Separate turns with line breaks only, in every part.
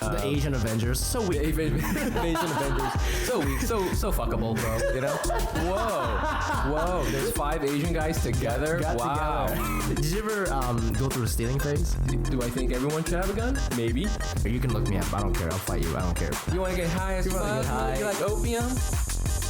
The Asian Avengers, so weak.
Asian Avengers, so weak, so fuckable, bro. You know? Whoa. There's 5 Asian guys together. Wow.
Together. Did you ever go through a stealing phase?
Do I think everyone should have a gun? Maybe.
Or you can look me up. I don't care. I'll fight you. I don't care.
You want to get high as fuck? You like opium?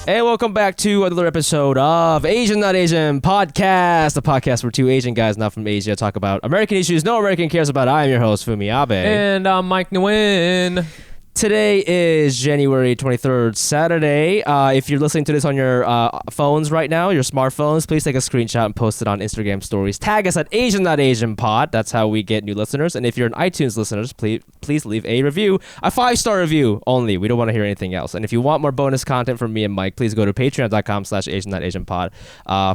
Hey, welcome back to another episode of Asian Not Asian Podcast, the podcast where 2 Asian guys not from Asia talk about American issues no American cares about. I am your host, Fumi Abe.
And I'm Mike Nguyen.
Today is January 23rd, Saturday. If you're listening to this on your phones right now, your smartphones, please take a screenshot and post it on Instagram stories. Tag us at Asian Not Asian Pod. That's how we get new listeners. And if you're an iTunes listeners, please leave a review, a 5-star review only. We don't want to hear anything else. And if you want more bonus content from me and Mike, please go to patreon.com/Asian Not Asian Pod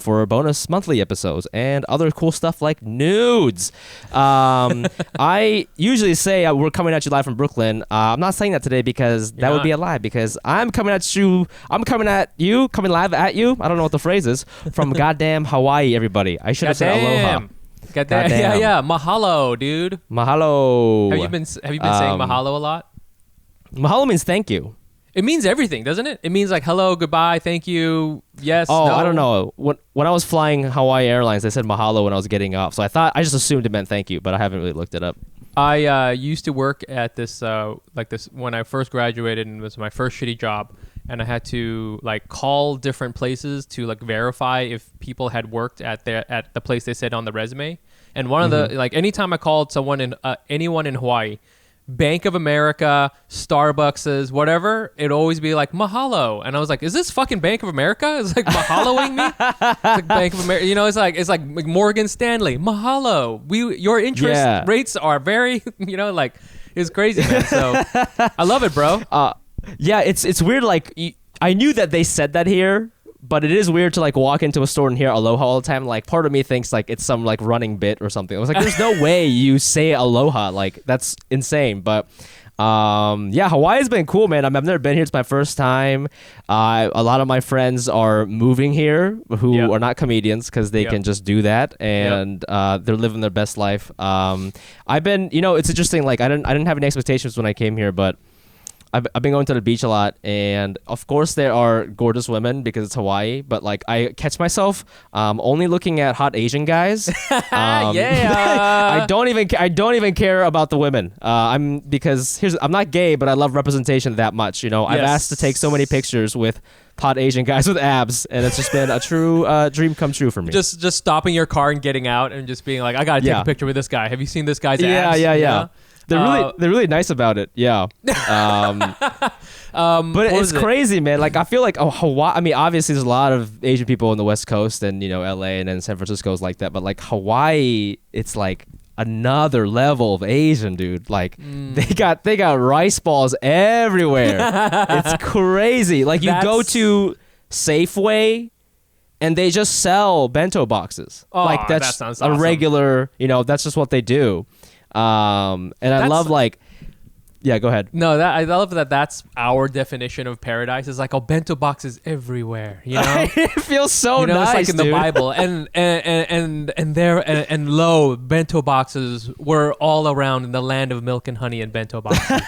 for bonus monthly episodes and other cool stuff like nudes. I usually say we're coming at you live from Brooklyn. I'm not saying that today because that would be a lie, because I'm coming at you coming live at you, I don't know what the phrase is, from goddamn Hawaii, everybody. I should have said aloha.
Goddamn. Yeah. Mahalo, dude.
Mahalo.
Have you been saying mahalo a lot?
Mahalo means thank you.
It means everything, doesn't it? It means like hello, goodbye, thank you, yes,
Oh,
no.
I don't know. When I was flying Hawaii Airlines, they said mahalo when I was getting off. So I just assumed it meant thank you, but I haven't really looked it up.
I used to work at this when I first graduated, and it was my first shitty job, and I had to like call different places to like verify if people had worked at the place they said on the resume. And one of the anytime I called anyone in Hawaii, Bank of America, Starbucks, whatever, it'd always be like mahalo, and I was like, "Is this fucking Bank of America? It's like mahaloing me." It's like Bank of America, it's like Morgan Stanley, mahalo. Your interest rates are very, it's crazy, man. So I love it, bro.
Yeah, it's weird. Like I knew that they said that here, but it is weird to like walk into a store and hear aloha all the time. Like part of me thinks like it's some like running bit or something. I was like, there's no way you say aloha. Like that's insane. But Hawaii's been cool, man. I've never been here. It's my first time. A lot of my friends are moving here who are not comedians because they can just do that, and they're living their best life. I've been, it's interesting. Like I didn't have any expectations when I came here, but I've been going to the beach a lot, and of course there are gorgeous women because it's Hawaii, but like I catch myself only looking at hot Asian guys. I don't even care about the women. I'm not gay, but I love representation that much. I've asked to take so many pictures with hot Asian guys with abs, and it's just been a true dream come true for me.
Just stopping your car and getting out and just being like, I gotta take a picture with this guy. Have you seen this guy's abs?
Yeah. They're really nice about it. Yeah. But it's crazy, man. Like I feel like Hawaii. I mean, obviously there's a lot of Asian people on the West Coast and LA and then San Francisco is like that. But like Hawaii, it's like another level of Asian, dude. Like they got rice balls everywhere. It's crazy. Like you go to Safeway and they just sell bento boxes.
Oh,
like
that sounds awesome.
A regular. That's just what they do. And I love go ahead.
No, I love that. That's our definition of paradise. It's like bento boxes everywhere.
It feels so nice.
It's like in the
dude.
Bible, and lo, bento boxes were all around in the land of milk and honey and bento boxes.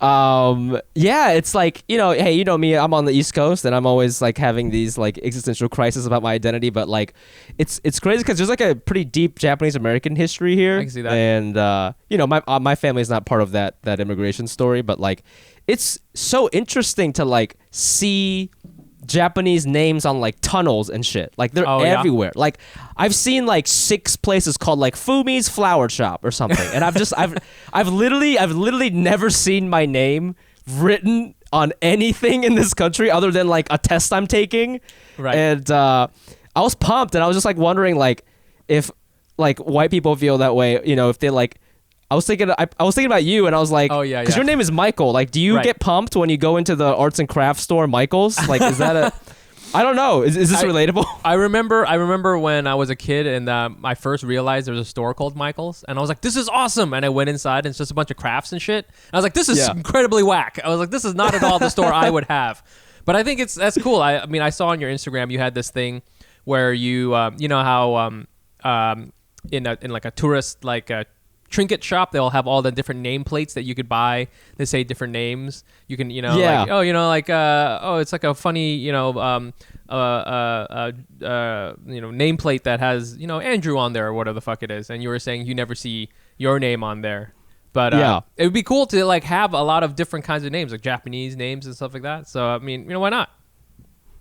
It's like, hey, you know me, I'm on the East Coast and I'm always like having these like existential crises about my identity, but like it's crazy because there's like a pretty deep Japanese American history here.
I can see that.
And my family is not part of that immigration story, but like it's so interesting to like see Japanese names on like tunnels and shit. Like they're everywhere. Like I've seen like 6 places called like Fumi's Flower Shop or something. And I've literally never seen my name written on anything in this country other than like a test I'm taking.
Right.
And I was pumped, and I was just like wondering like if like white people feel that way, if they like I was thinking about you, and I was like, because your name is Michael. Like, do you get pumped when you go into the arts and crafts store, Michael's? Like, is that I don't know. Is this relatable?
I remember when I was a kid and I first realized there was a store called Michael's, and I was like, this is awesome. And I went inside and it's just a bunch of crafts and shit. And I was like, this is incredibly whack. I was like, this is not at all the store I would have. But I think that's cool. I mean, I saw on your Instagram you had this thing where you how in like a tourist like trinket shop, they'll have all the different nameplates that you could buy. They say different names. You can,
Yeah.
it's like a funny, nameplate that has, Andrew on there or whatever the fuck it is. And you were saying you never see your name on there. But it would be cool to like have a lot of different kinds of names, like Japanese names and stuff like that. So, I mean, why not?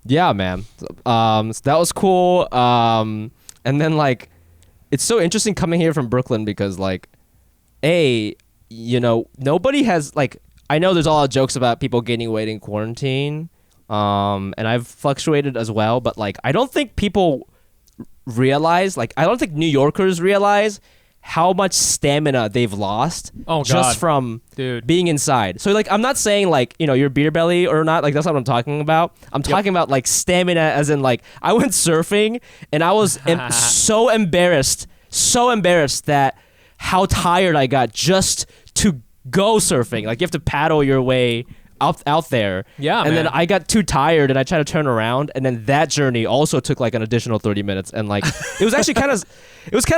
Yeah, man. So that was cool. And then like, it's so interesting coming here from Brooklyn because like, nobody has like, I know there's a lot of jokes about people gaining weight in quarantine. And I've fluctuated as well, but like, I don't think people realize, like, I don't think New Yorkers realize how much stamina they've lost just from being inside. So like, I'm not saying like, you're beer belly or not, like that's not what I'm talking about. I'm talking about like stamina as in like, I went surfing and I was so embarrassed that how tired I got just to go surfing. Like you have to paddle your way out there. Yeah, and man. Then I got too tired and I tried to turn around, and then that journey also took like an additional 30 minutes, and like it was actually kind of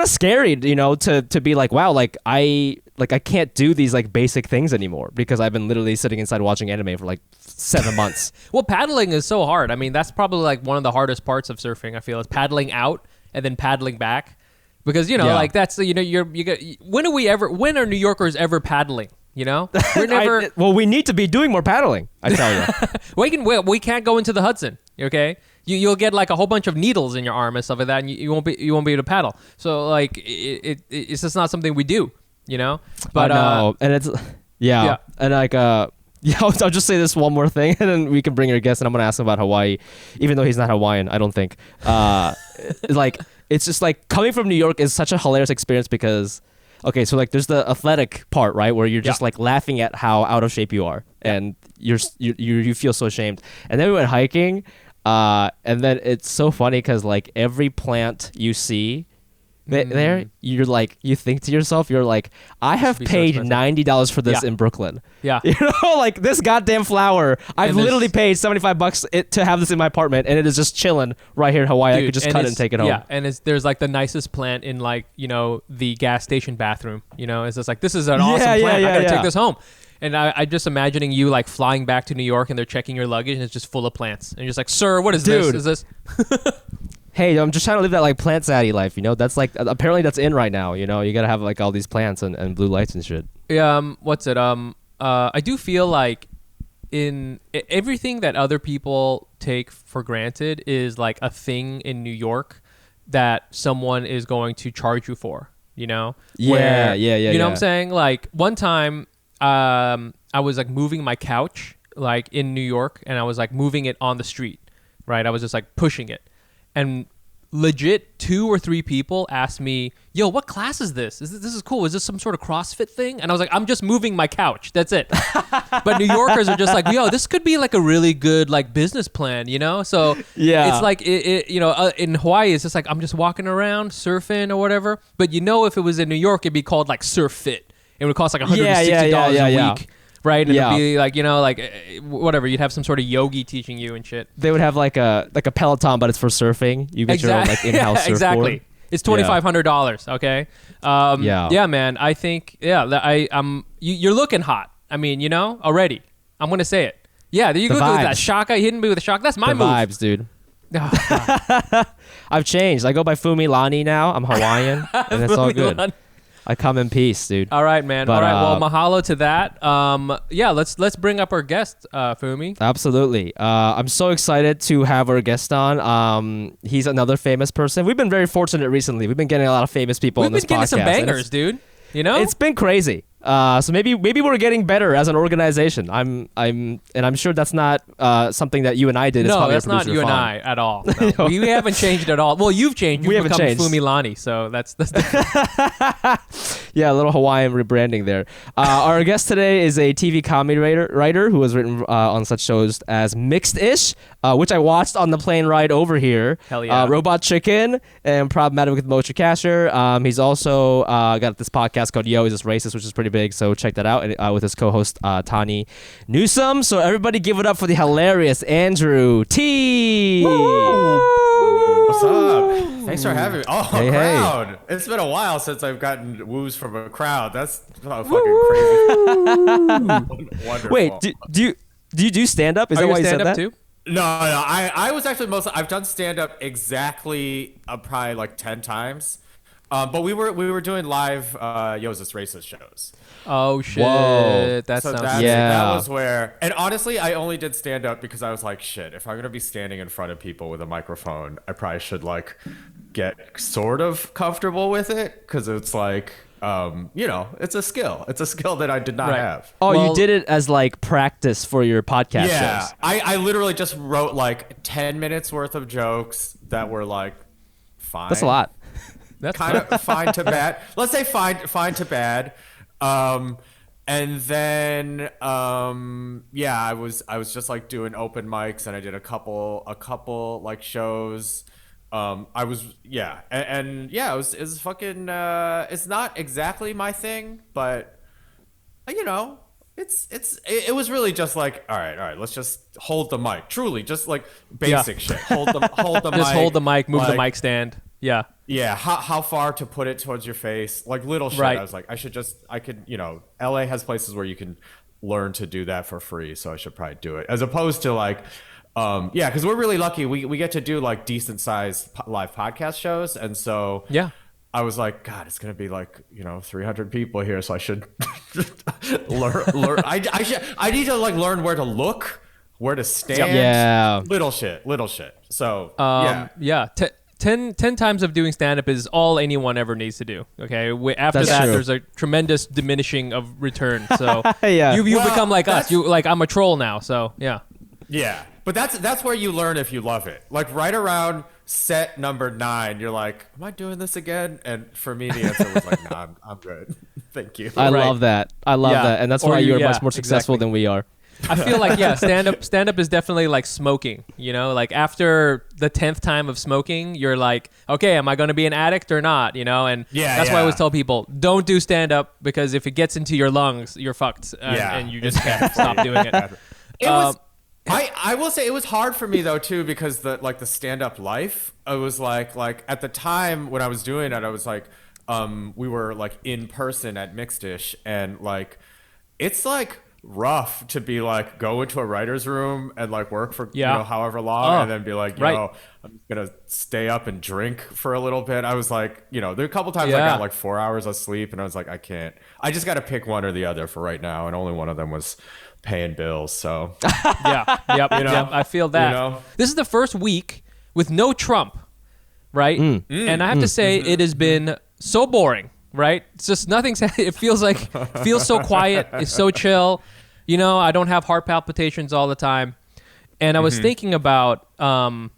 scary, to be like, wow, like I can't do these like basic things anymore because I've been literally sitting inside watching anime for like 7 months.
Well, paddling is so hard. I mean, that's probably like one of the hardest parts of surfing, I feel, is paddling out and then paddling back. Because like that's when are New Yorkers ever paddling? We're never.
Well, we need to be doing more paddling, I tell you.
we can't go into the Hudson. Okay, you'll get like a whole bunch of needles in your arm and stuff like that, and you won't be able to paddle. So like it's just not something we do. But
and it's and like I'll just say this one more thing, and then we can bring our guest, and I'm gonna ask him about Hawaii, even though he's not Hawaiian. I don't think. Like it's just like coming from New York is such a hilarious experience because. Okay, so like there's the athletic part, right, where you're just like laughing at how out of shape you are, and you feel so ashamed. And then we went hiking, and then it's so funny because like every plant you see there, you're like, you think to yourself, you're like, I have paid $90 for this in Brooklyn. Yeah, like this goddamn flower, I've literally paid $75 to have this in my apartment, and it is just chilling right here in Hawaii. Dude, I could just cut it and take it home.
Yeah, and there's like the nicest plant in like the gas station bathroom. It's just like, this is an awesome plant. I gotta take this home. And I'm just imagining you like flying back to New York and they're checking your luggage and it's just full of plants. And you're just like, sir, what is this? Is this?
Hey, I'm just trying to live that like plant zaddy life, That's like, apparently that's in right now, You gotta have like all these plants and blue lights and shit.
Yeah. What's it? I do feel like in everything that other people take for granted is like a thing in New York that someone is going to charge you for,
Yeah.
You know what I'm saying? Like one time, I was like moving my couch like in New York, and I was like moving it on the street, right? I was just like pushing it. And legit 2 or 3 people asked me, yo, what class is this? This is cool. Is this some sort of CrossFit thing? And I was like, I'm just moving my couch. That's it. But New Yorkers are just like, yo, this could be like a really good like business plan, So it's like, in Hawaii, it's just like, I'm just walking around surfing or whatever. But if it was in New York, it'd be called like Surf Fit. It would cost like $160 a week. Right, and it'd be like whatever. You'd have some sort of yogi teaching you and shit.
They would have like a Peloton, but it's for surfing. You get your own like in-house surfboard.
Exactly. It's $2,500. Okay. Yeah, man. I think you're looking hot. I mean, already. I'm gonna say it. Yeah, there you go with that shaka. Hitting me with a shaka. That's my move.
Vibes, dude. Oh, I've changed. I go by Fumi Lani now. I'm Hawaiian, and it's all good. I come in peace, dude.
All right, man. But, all right. Well, mahalo to that. Let's bring up our guest, Fumi.
Absolutely. I'm so excited to have our guest on. He's another famous person. We've been very fortunate recently. We've been getting a lot of famous people on this podcast.
We've been getting some bangers, dude.
It's been crazy. So maybe we're getting better as an organization. I'm sure that's not something that you and I did.
No, that's not you and I at all. No. We haven't changed at all. Well, you've changed. You've become Fumi Lani, so that's different.
Yeah, a little Hawaiian rebranding there. Our guest today is a TV comedy writer who has written on such shows as Mixed-ish, which I watched on the plane ride over here.
Hell yeah.
Robot Chicken and Problematic with Moshe Kasher. He's also got this podcast called Yo, Is This Racist, which is pretty big, so check that out, with his co-host Tani Newsome. So everybody give it up for the hilarious Andrew T.
Woo! What's up? Thanks for having me. Oh,
Hey,
a
hey.
crowd. It's been a while since I've gotten woos from a crowd. That's fucking crazy. Wonderful.
Wait, do you do stand up? Is
Are
that
you
why
a
you said
stand-up
that?
too?
No. I was actually I've done stand up exactly probably like 10 times. But we were doing live Yo's This Racist shows.
Oh shit,
Whoa.
that
So
sounds
that
Yeah.
was where, and honestly, I only did stand up because I was like, shit, if I'm gonna be standing in front of people with a microphone, I probably should like get sort of comfortable with it, because it's like, it's a skill. It's a skill that I did not
Right.
have.
Oh,
Well-
you did it as like practice for your podcast
Yeah,
shows.
I literally just wrote like 10 minutes worth of jokes that were like fine.
That's a lot.
that's
Kind of fine to bad. Let's say fine to bad. And then I was just like doing open mics, and I did a couple like shows. It was fucking it's not exactly my thing, but it was really just like, all right, let's just hold the mic. Truly, just like basic shit. Hold the mic.
just hold the mic, move the
like,
mic stand. Yeah.
Yeah, how far to put it towards your face, like little shit.
Right.
I was like, LA has places where you can learn to do that for free, so I should probably do it, as opposed to like, because we're really lucky. We get to do like decent sized live podcast shows, and so
Yeah.
I was like, God, it's gonna be like 300 people here, so I should learn. I need to like learn where to look, where to stand.
Yeah.
little shit. So
Yeah. 10 times of doing stand-up is all anyone ever needs to do. Okay. After
That's
that,
true.
there's a tremendous diminishing of return. So
Yeah.
you
Well,
become like us.
that's-
You like, I'm a troll now. So yeah.
Yeah, but that's where you learn if you love it. Like right around set number 9, you're like, "Am I doing this again?" And for me, the answer was like, "No, I'm good. Thank you."
I
Right.
love that. I love
Yeah.
that, and that's
Or
why
you-
you're
yeah,
much more successful
exactly.
than we are.
I feel like stand up is definitely like smoking, like after the 10th time of smoking, you're like, okay, am I going to be an addict or not, and
Yeah,
that's why I
yeah.
always tell people, don't do stand up, because if it gets into your lungs, you're fucked,
Yeah.
and you just can't stop doing it.
It was. I will say it was hard for me though too, because the stand up life. I was like at the time when I was doing it, I was like, we were like in person at Mixed Dish, and like, it's like rough to be like go into a writer's room and like work for however long, and then be like,
right.
I'm just gonna stay up and drink for a little bit. I was like, there are a couple times I
Yeah.
got like 4 hours of sleep, and I was like, I can't. I just got to pick one or the other for right now, and only one of them was paying bills. So
Yeah, yep, yep, I feel that. This is the first week with no Trump, right? And I have to say, it has been so boring, right? It's just nothing's. It feels so quiet. It's so chill. I don't have heart palpitations all the time. And I was thinking about, I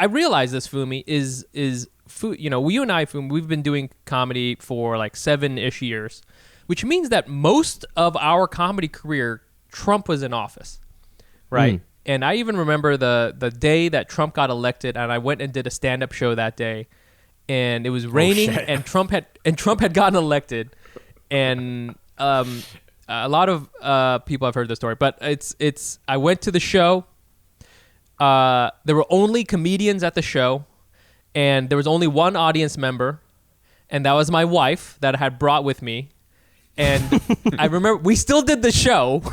realize this, Fumi, is you and I, Fumi, we've been doing comedy for like 7-ish years, which means that most of our comedy career, Trump was in office, right? And I even remember the day that Trump got elected, and I went and did a stand-up show that day, and it was raining, and Trump had gotten elected, and a lot of people have heard this story, but it's I went to the show. There were only comedians at the show, and there was only one audience member, and that was my wife that I had brought with me. And I remember we still did the show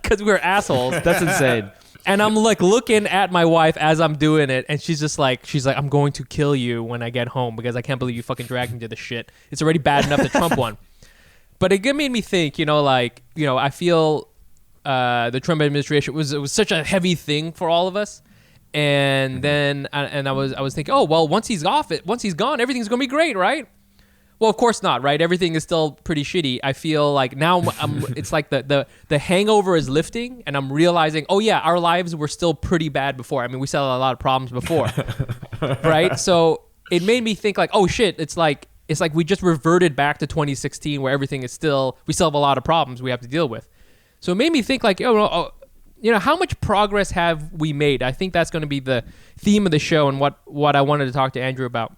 because we were assholes.
That's insane.
And I'm like looking at my wife as I'm doing it, and she's like, I'm going to kill you when I get home because I can't believe you fucking dragged me to this shit. It's already bad enough that Trump won. But it made me think, I feel the Trump administration it was such a heavy thing for all of us. And then I was thinking, oh well, once he's gone, everything's gonna be great, right? Well, of course not, right? Everything is still pretty shitty. I feel like now it's like the hangover is lifting, and I'm realizing, oh yeah, our lives were still pretty bad before. I mean, we still had a lot of problems before, right? So it made me think like, oh shit, it's like we just reverted back to 2016 where everything is we still have a lot of problems we have to deal with. So it made me think like, how much progress have we made? I think that's going to be the theme of the show, and what I wanted to talk to Andrew about,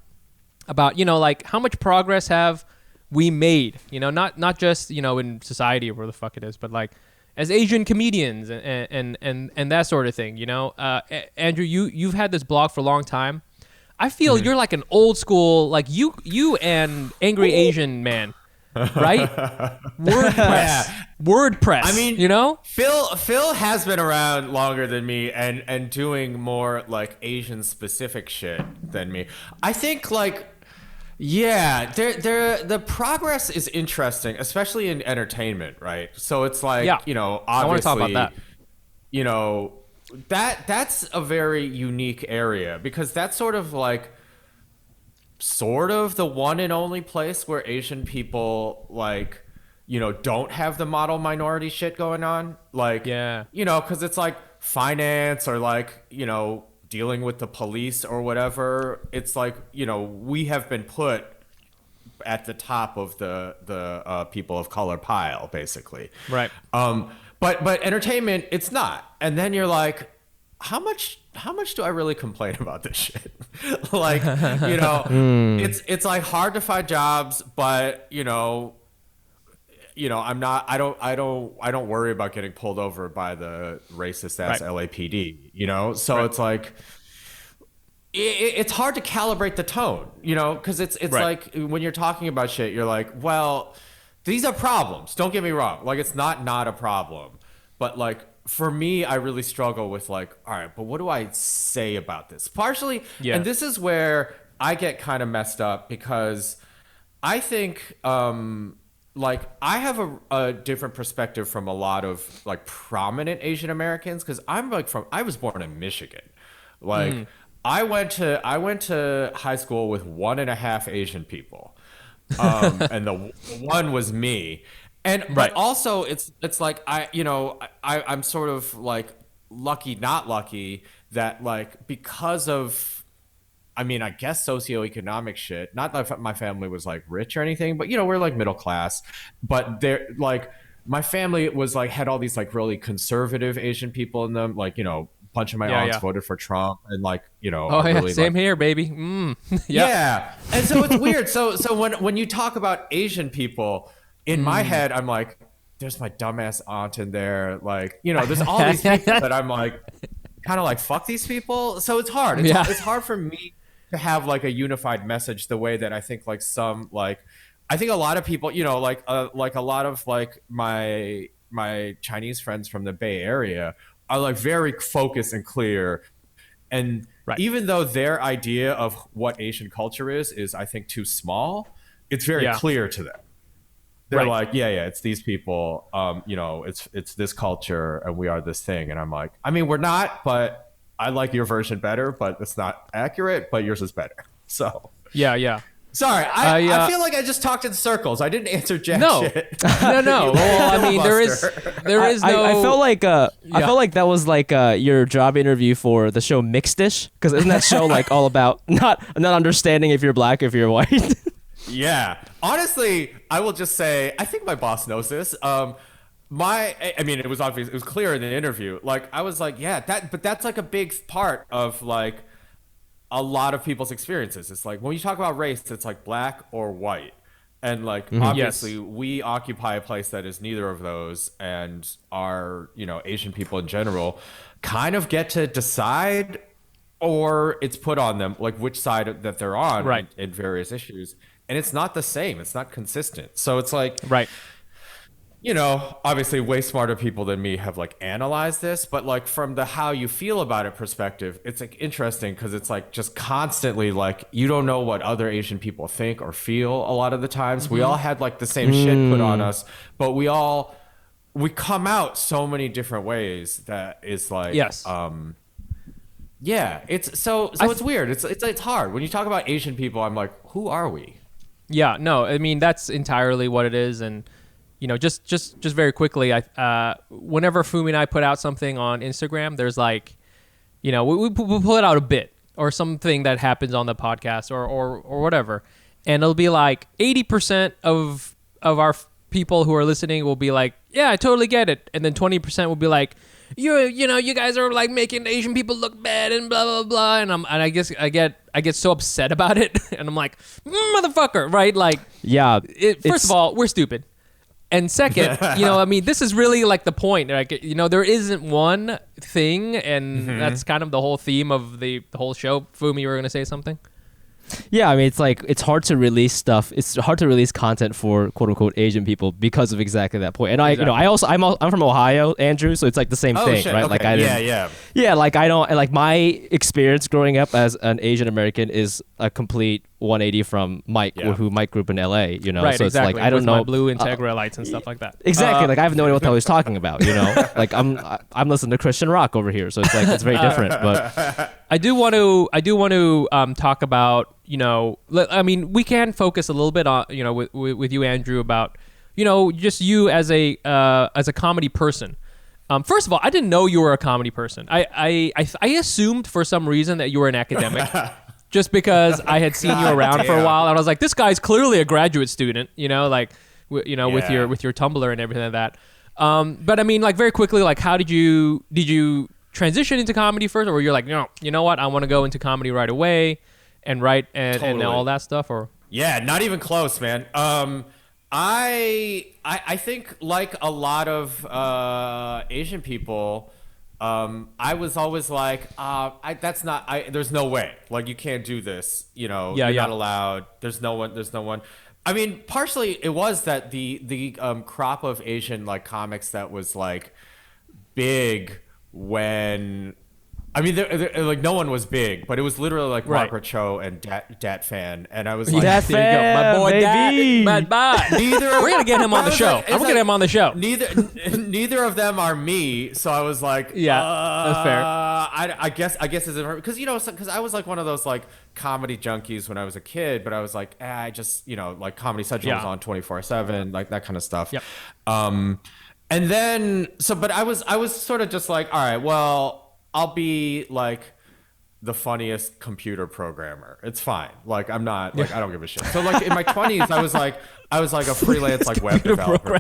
like how much progress have we made, not just, in society or where the fuck it is, but like as Asian comedians and that sort of thing. You know, Andrew, you've had this blog for a long time. I feel you're like an old school, like you and Angry Asian Man, right? WordPress.
I mean,
you know,
Phil has been around longer than me and doing more like Asian specific shit than me. I think like, yeah, the progress is interesting, especially in entertainment, right? So it's like, you know, obviously,
I want to talk about that.
You know, that's a very unique area because that's sort of the one and only place where Asian people like, you know, don't have the model minority shit going on. Like, you know, because it's like finance or like, you know, dealing with the police or whatever. It's like, you know, we have been put at the top of the people of color pile, basically.
Right.
But entertainment, it's not. And then you're like, how much do I really complain about this shit? Like, you know, it's like hard to find jobs, but you know, I don't worry about getting pulled over by the racist ass LAPD, you know? So it's like it's hard to calibrate the tone, you know, because it's like when you're talking about shit, you're like, well, these are problems. Don't get me wrong. Like, it's not a problem. But like, for me, I really struggle with like, all right, but what do I say about this? Partially, and this is where I get kind of messed up because I think like I have a different perspective from a lot of like prominent Asian Americans because I was born in Michigan. Like I went to high school with 1.5 Asian people. And the one was me. And but also it's like I'm sort of like lucky, not lucky that like because of, I mean, I guess socioeconomic shit, not that my family was like rich or anything, but you know, we're like middle class, but they're like, my family was like, had all these like really conservative Asian people in them. Like, you know, a bunch of my aunts voted for Trump and like, you know, really,
same here, baby.
Yeah. And so it's weird. So when you talk about Asian people, in my head, I'm like, there's my dumbass aunt in there. Like, you know, there's all these people that I'm like, kind of like, fuck these people. So it's hard. It's hard for me to have like a unified message the way that I think like some, like, I think a lot of people, you know, like a lot of like my Chinese friends from the Bay Area are like very focused and clear. And even though their idea of what Asian culture is I think too small, it's very clear to them. They're like, it's these people, you know, it's this culture and we are this thing. And I'm like, I mean, we're not, but I like your version better, but it's not accurate, but yours is better. So sorry, I feel like I just talked in circles. I didn't answer jack shit.
No. Well, I mean, there is no.
I felt like I felt like that was like your job interview for the show Mixed-ish, because isn't that show like all about not understanding if you're black, if you're white?
Yeah. Honestly, I will just say, I think my boss knows this. I mean, it was obvious. It was clear in the interview. Like, I was like, but that's like a big part of like a lot of people's experiences. It's like, when you talk about race, it's like black or white. And like, obviously we occupy a place that is neither of those. And our, you know, Asian people in general kind of get to decide, or it's put on them, like which side that they're on in various issues. And it's not the same. It's not consistent. So it's like, you know, obviously way smarter people than me have like analyzed this, but like from the how you feel about it perspective, it's like interesting because it's like just constantly like you don't know what other Asian people think or feel a lot of the times. We all had like the same shit put on us, but we come out so many different ways that is like, it's so it's weird. It's hard. When you talk about Asian people, I'm like, who are we?
Yeah, no, I mean, that's entirely what it is. And, you know, just very quickly, whenever Fumi and I put out something on Instagram, there's like, you know, we'll pull it out a bit or something that happens on the podcast or whatever. And it'll be like 80% of our people who are listening will be like, yeah, I totally get it. And then 20% will be like, you know, you guys are like making Asian people look bad and blah blah blah, and I guess I get so upset about it, and I'm like, motherfucker, right? Like,
yeah.
First of all, we're stupid, And second, I mean, this is really like the point. Like, there isn't one thing, and that's kind of the whole theme of the whole show. Fumi, you were gonna say something?
Yeah, I mean, it's like it's hard to release stuff. It's hard to release content for quote unquote Asian people because of exactly that point. And I'm from Ohio, Andrew, so it's like the same thing,
shit,
right?
okay.
Like I didn't, yeah, like I don't like my experience growing up as an Asian American is a complete 180 from Mike, who Mike grew up in LA,
Right,
so
exactly.
it's like I don't
With
know
my blue Integra lights and stuff like that.
exactly. Like I have no idea what the hell he's talking about, Like I'm listening to Christian rock over here, so it's like it's very different. But
I do want to talk about, I mean, we can focus a little bit on, with you, Andrew, about, just you as a comedy person. First of all, I didn't know you were a comedy person. I assumed for some reason that you were an academic, just because I had seen you around for a while, and I was like, this guy's clearly a graduate student, with your Tumblr and everything like that. But I mean, like very quickly, like how did you transition into comedy first, or you're like, no, you know what, I want to go into comedy right away and write and all that stuff? Or
not even close, man. I think like a lot of Asian people, I was always like, there's no way, like you can't do this, you're not allowed. There's no one. I mean, partially it was that the crop of Asian like comics that was like big when, I mean, like no one was big, but it was literally like Mark Cho and Dat Fan, and I was like,
Dat Fan, my boy, baby.
We're gonna get him on the show. I'm gonna get him on the show.
Neither of them are me, so I was like,
that's fair.
I guess it's because because I was like one of those like comedy junkies when I was a kid, but I was like, I just like Comedy Central was on 24/7, like that kind of stuff.
Yep.
And then but I was sort of just like, all right, well, I'll be like the funniest computer programmer. It's fine. Like I'm not like I don't give a shit. So like in my 20s, I was like a freelance like web developer.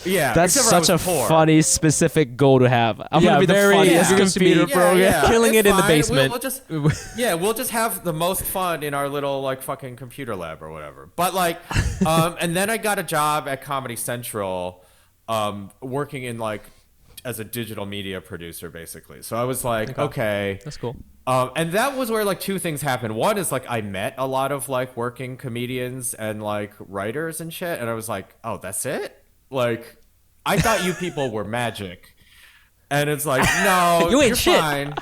Yeah,
that's such a funny specific goal to have. I'm gonna be the funniest computer programmer,
killing it in the basement.
We'll just have the most fun in our little like fucking computer lab or whatever. But like, and then I got a job at Comedy Central, working in like as a digital media producer, basically. So I was like, okay.
That's cool.
And that was where like two things happened. One is like I met a lot of like working comedians and like writers and shit. And I was like, oh, that's it? Like, I thought you people were magic. And it's like, no,
you ain't
you're
shit.
fine.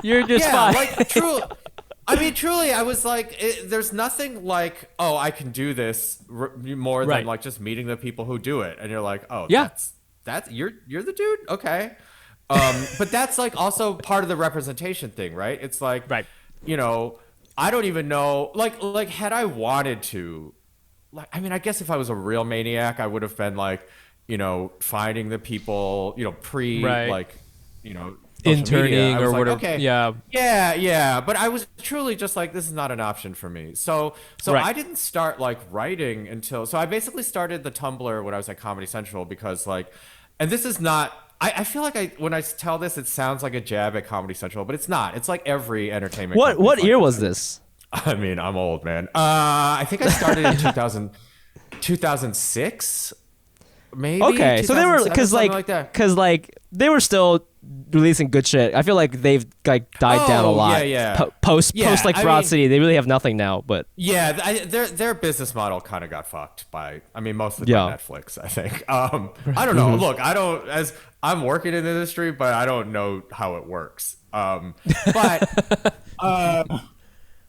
You're just fine.
Like truly, I was like, there's nothing like, oh, I can do this more than like just meeting the people who do it. And you're like, oh, that's you're the dude, okay. But that's like also part of the representation thing, right? It's like, I don't even know, like had I wanted to, like, I mean, I guess if I was a real maniac, I would have been like, finding the people,
interning or
like,
whatever.
Okay, yeah. But I was truly just like, this is not an option for me. So I didn't start like writing until. So I basically started the Tumblr when I was at Comedy Central because like, and this is not. I feel like when I tell this, it sounds like a jab at Comedy Central, but it's not. It's like every entertainment.
What year was this?
I mean, I'm old, man. I think I started in 2006. Maybe.
Okay, so they were because they were still releasing good shit. I feel like they've like died down a lot. Post like Broad City, they really have nothing now. But
their business model kind of got fucked by. I mean, mostly by Netflix. I think. I don't know. Look, I'm working in the industry, but I don't know how it works. But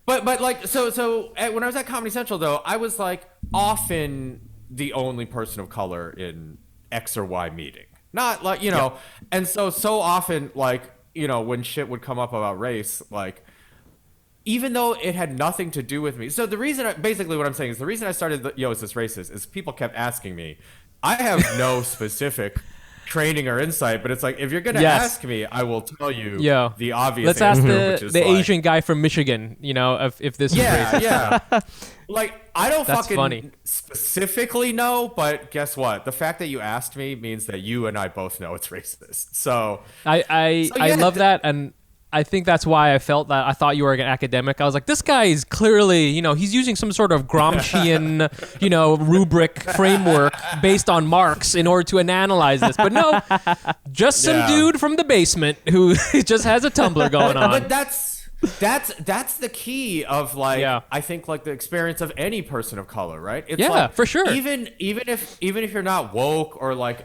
like so when I was at Comedy Central though, I was like often the only person of color in X or Y meeting. Not like, and so often, like, when shit would come up about race, like, even though it had nothing to do with me. So the reason, basically what I'm saying is the reason I started Is This Racist is people kept asking me. I have no specific training or insight, but it's like, if you're going to ask me, I will tell you the obvious
Let's
answer,
ask the Asian guy from Michigan, if this is racist.
Yeah. Like, I don't fucking specifically know, but guess what? The fact that you asked me means that you and I both know it's racist. So
I love that, and I think that's why I felt that I thought you were an academic. I was like, this guy is clearly, he's using some sort of Gramscian, rubric framework based on Marx in order to analyze this. But no, just some dude from the basement who just has a Tumblr going on.
But that's the key of I think the experience of any person of color, right? It's
for sure.
Even if you're not woke or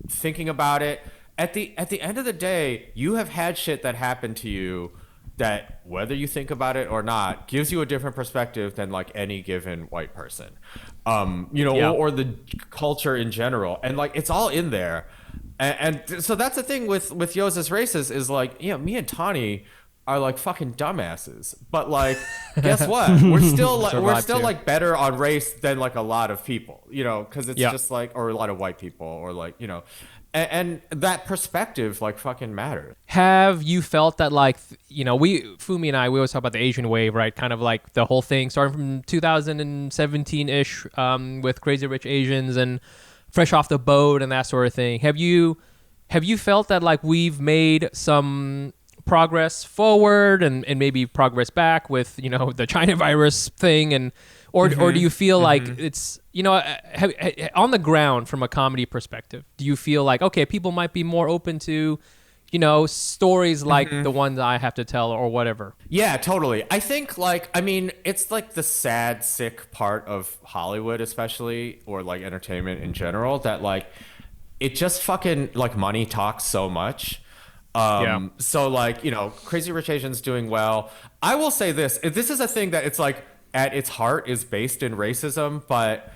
thinking about it, at the end of the day, you have had shit that happened to you that, whether you think about it or not, gives you a different perspective than any given white person, or the culture in general, and it's all in there, and so that's the thing with Yo's as racist is me and Tani are fucking dumbasses, but guess what? We're still better on race than a lot of people, because it's just or a lot of white people or and that perspective fucking matters.
Have you felt that Fumi and I, we always talk about the Asian wave, right? Kind of the whole thing starting from 2017-ish with Crazy Rich Asians and Fresh Off the Boat and that sort of thing. Have you felt that we've made some progress forward and maybe progress back with the China virus thing, and or do you feel it's on the ground from a comedy perspective, do you feel okay, people might be more open to stories like the ones I have to tell or whatever?
Yeah, totally. I think it's the sad, sick part of Hollywood especially, or entertainment in general, that it just fucking money talks so much. So Crazy Rich Asians doing well. I will say this is a thing that it's at its heart is based in racism, but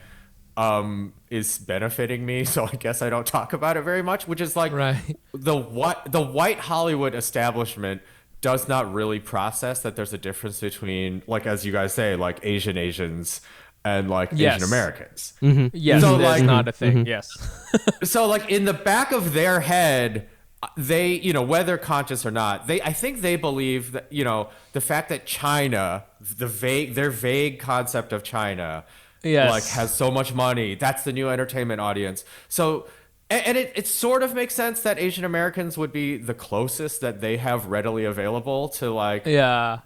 is benefiting me, so I guess I don't talk about it very much, which is
right.
the white Hollywood establishment does not really process that there's a difference between as you guys say Asians and Asian Americans.
Yes, so that's not a thing. Yes.
So in the back of their head, they, whether conscious or not, I think they believe that, the fact that China, their vague concept of China, has so much money, that's the new entertainment audience. So, and it sort of makes sense that Asian Americans would be the closest that they have readily available to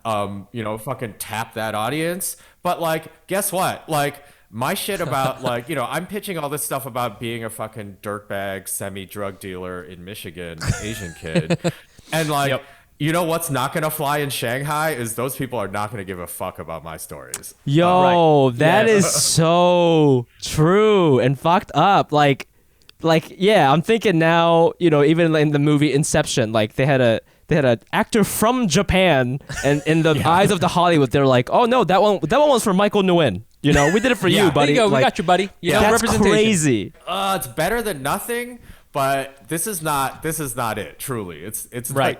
fucking tap that audience. But guess what? My shit about I'm pitching all this stuff about being a fucking dirtbag semi-drug dealer in Michigan, Asian kid, and what's not gonna fly in Shanghai is those people are not gonna give a fuck about my stories.
Yo, that is so true and fucked up. I'm thinking now, even in the movie Inception, they had an actor from Japan, and in the eyes of the Hollywood, they're oh no, that one was for Michael Nguyen. We did it for you, buddy.
There you go. We got you, buddy.
That's crazy.
It's better than nothing, but this is not it. Truly, it's
right.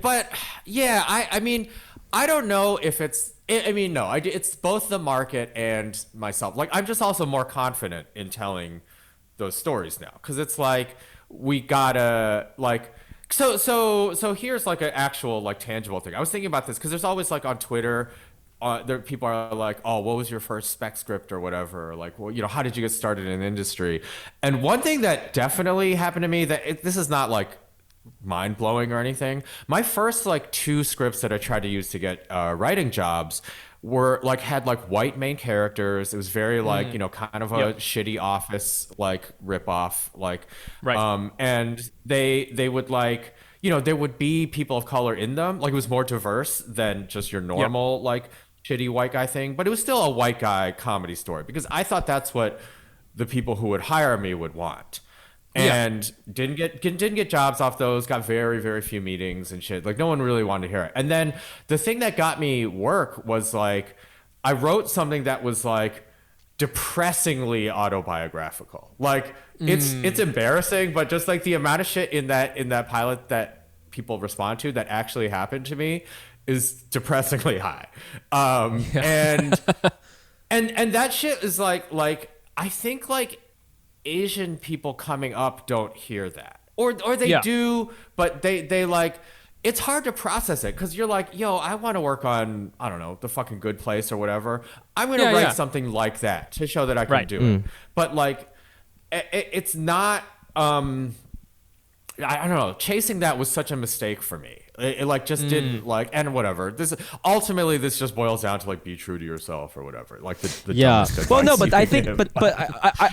But yeah, I mean, I don't know if it's. I mean, no, it's both the market and myself. I'm just also more confident in telling those stories now, because it's we gotta So here's an actual tangible thing. I was thinking about this because there's always on Twitter, there people are oh, what was your first spec script or whatever? Well, how did you get started in the industry? And one thing that definitely happened to me this is not mind blowing or anything. My first 2 scripts that I tried to use to get writing jobs were had white main characters. It was very kind of a shitty Office rip off
right.
And they would there would be people of color in them. It was more diverse than just your normal shitty white guy thing, but it was still a white guy comedy story, because I thought that's what the people who would hire me would want. And didn't get jobs off those, got very, very few meetings and shit. No one really wanted to hear it. And then the thing that got me work was I wrote something that was depressingly autobiographical. It's embarrassing, but just the amount of shit in that pilot that people respond to that actually happened to me is depressingly high. And that shit is I think Asian people coming up don't hear that, or they do, but they it's hard to process it, because you're yo, I want to work on, I don't know, The Fucking Good Place or whatever. I'm gonna write something like that to show that I can do it. But it's not I don't know, chasing that was such a mistake for me. It like just didn't like, and whatever. This ultimately this just boils down to like be true to yourself or whatever. Like the
Yeah.
dumbest
Well, no,
advice
but
you
I
can
think,
give.
but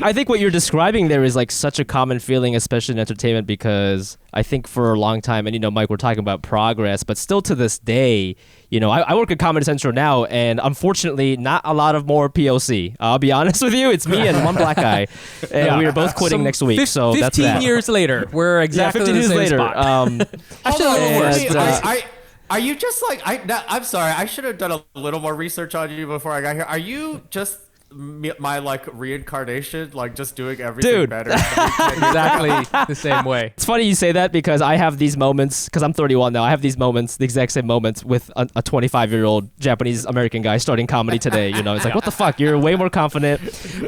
I think what you're describing there is like such a common feeling, especially in entertainment, because I think for a long time, and Mike, we're talking about progress, but still to this day, I work at Comedy Central now, and unfortunately, not a lot of more POC. I'll be honest with you, it's me and one black guy, and we are both quitting next week. So that's
15
that.
years later, we're exactly
15
the
years
same
later.
spot.
Hold on,
and,
are you just like I'm sorry, I should have done a little more research on you before I got here. Are you just my like reincarnation, like just doing everything
Dude.
better?
Exactly the same way.
It's funny you say that because I have these moments, because I'm 31 now, I have these moments, the exact same moments with a 25-year-old Japanese American guy starting comedy today. It's like, what the fuck? You're way more confident.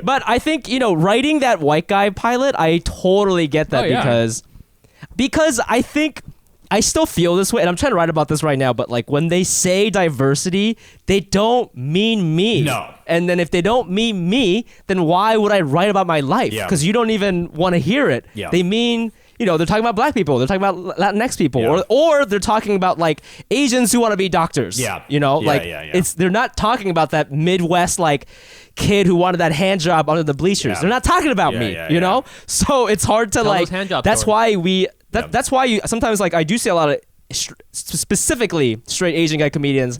But I think, writing that white guy pilot, I totally get that
Oh, yeah.
because I think I still feel this way, and I'm trying to write about this right now, but like when they say diversity, they don't mean me.
No.
And then if they don't mean me, then why would I write about my life?
Yeah.
Because you don't even want to hear it.
Yeah.
They mean, they're talking about black people, they're talking about Latinx people,
Yeah.
or they're talking about like Asians who want to be doctors.
Yeah.
Like
Yeah.
they're not talking about that Midwest like kid who wanted that hand job under the bleachers.
Yeah.
They're not talking about
Yeah,
me,
yeah.
So it's hard to
Tell
like
those hand job
that's
stories.
why we that's why you sometimes like I do see a lot of specifically straight Asian guy comedians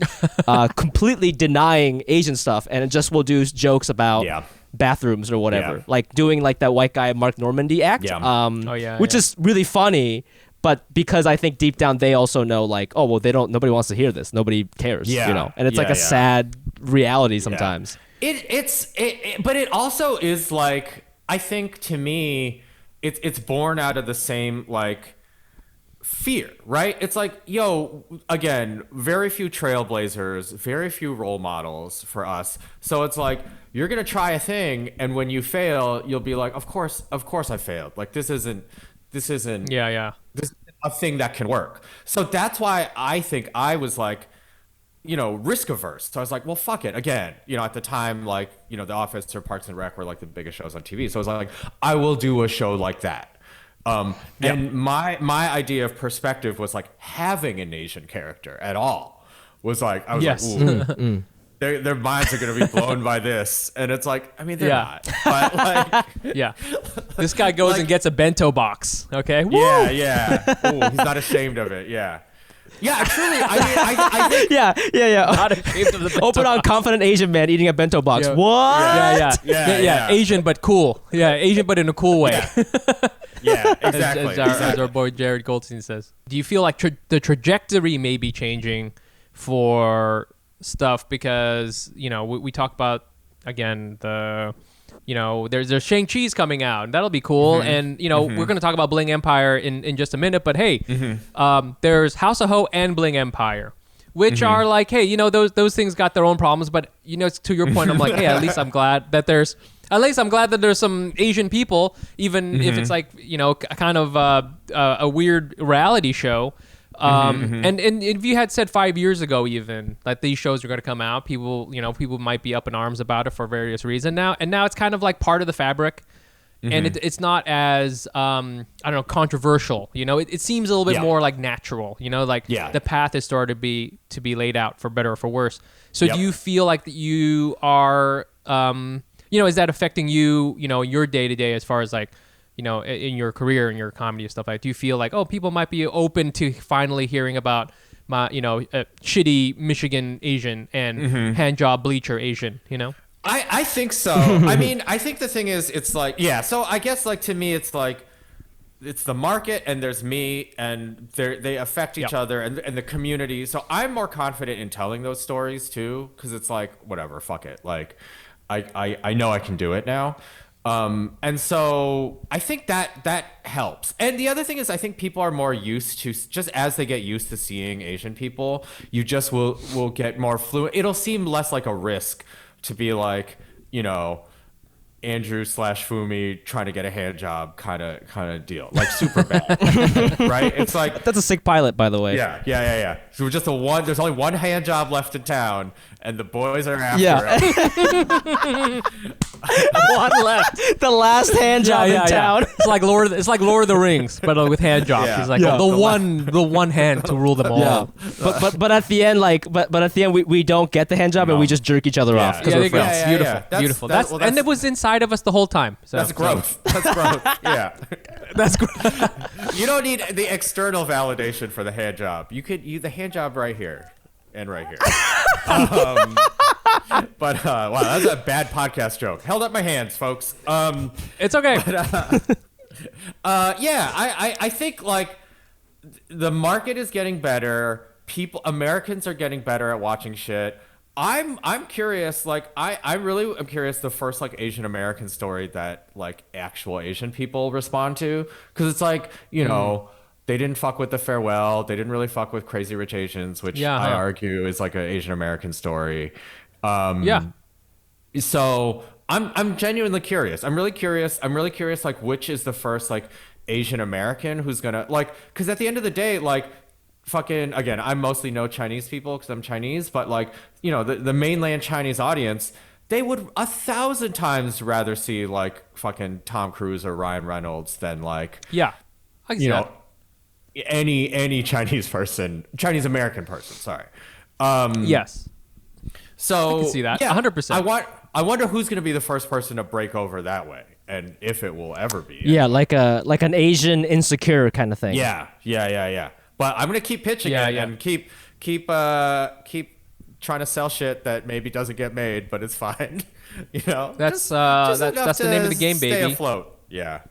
completely denying Asian stuff and just will do jokes about
Yeah.
bathrooms or whatever,
Yeah.
like doing like that white guy Mark Normandy act,
Yeah.
which is really funny. But because I think deep down they also know like, oh well, nobody wants to hear this, nobody cares,
Yeah.
and it's like
Yeah,
a
yeah.
sad reality sometimes.
But it also is like, I think to me, it's born out of the same like fear, right? It's like, again, very few trailblazers, very few role models for us. So it's like, you're going to try a thing, and when you fail, you'll be like, of course I failed. Like, this isn't
Yeah.
this is a thing that can work. So that's why I think I was like, risk averse. So I was like, well, fuck it. Again, at the time, like, The Office or Parks and Rec were like the biggest shows on TV. So I was like, I will do a show like that. And my idea of perspective was like having an Asian character at all was like, I was
Yes.
like, ooh, their minds are going to be blown by this. And it's like, I mean, they're
Yeah.
not. But like,
Yeah. This guy goes and gets a bento box. Okay. Woo!
yeah. Ooh, he's not ashamed of it. Yeah. Yeah, truly. I mean, I think.
Yeah.
Not ashamed of the bento
Open on
box.
confident Asian man eating a bento box.
Yeah.
What?
Yeah. Asian but cool. Yeah, Asian but in a cool way.
Yeah,
As
exactly.
as our boy Jared Goldstein says. Do you feel like the trajectory may be changing for stuff because we talk about again there's Shang-Chi's coming out and that'll be cool and we're going to talk about Bling Empire in just a minute, but hey, there's House of Ho and Bling Empire, which are like, hey, those things got their own problems, but to your point, I'm like, hey, at least I'm glad that there's some Asian people, even if it's like kind of a weird reality show. And if you had said 5 years ago even that these shows are going to come out, people might be up in arms about it for various reasons now, and now it's kind of like part of the fabric, and it's not as I don't know, controversial. It seems a little bit more like natural. The path is started to be laid out for better or for worse. So do you feel like that you are is that affecting you your day to day as far as like in your career and your comedy and stuff like that? Do you feel like, people might be open to finally hearing about my, shitty Michigan Asian and hand job bleacher Asian,
I think so. I mean, I think the thing is, it's like, so I guess like to me, it's like, it's the market and there's me and they affect each other and the community. So I'm more confident in telling those stories too, because it's like, whatever, fuck it. Like, I know I can do it now. And so I think that helps. And the other thing is I think people are more used to, just as they get used to seeing Asian people, you just will get more fluent. It'll seem less like a risk to be like, Andrew/Fumi trying to get a hand job kind of deal, like super bad, right? It's like
That's a sick pilot, by the way.
yeah. So just there's only one hand job left in town, and the boys are after it.
One left.
The last hand job in town.
It's like Lord of the Rings, but with hand jobs.
Yeah.
He's like
Yeah.
the one hand to rule them all.
Yeah, but at the end, we don't get the hand job and we just jerk each other off because
Yeah,
we're
there you go.
friends.
Beautiful,
That's-
beautiful.
that's- well,
And it was inside of us the whole time. So,
That's growth. That's growth. Yeah.
That's growth.
You don't need the external validation for the hand job. You could use the hand job right here and right here. But wow, that's a bad podcast joke. Held up my hands, folks.
It's okay.
I think like the market is getting better. Americans are getting better at watching shit. I'm curious. Like I really am curious. The first like Asian American story that like actual Asian people respond to, because it's like they didn't fuck with The Farewell. They didn't really fuck with Crazy Rich Asians, which I argue is like an Asian American story. So I'm genuinely curious. I'm really curious. Like which is the first like Asian American who's gonna like, because at the end of the day, like fucking again, I mostly know Chinese people because I'm Chinese, but like the mainland Chinese audience, they would 1,000 times rather see like fucking Tom Cruise or Ryan Reynolds than like
I can see that.
any Chinese American person. Sorry.
Yes.
So
I can see that.
Yeah,
100%.
I wonder who's going to be the first person to break over that way, and if it will ever be.
Yeah, like an Asian Insecure kind of thing.
Yeah. But I'm going to keep pitching it and keep trying to sell shit that maybe doesn't get made, but it's fine.
That's
just
that's the name of the game,
stay
baby.
afloat. Yeah.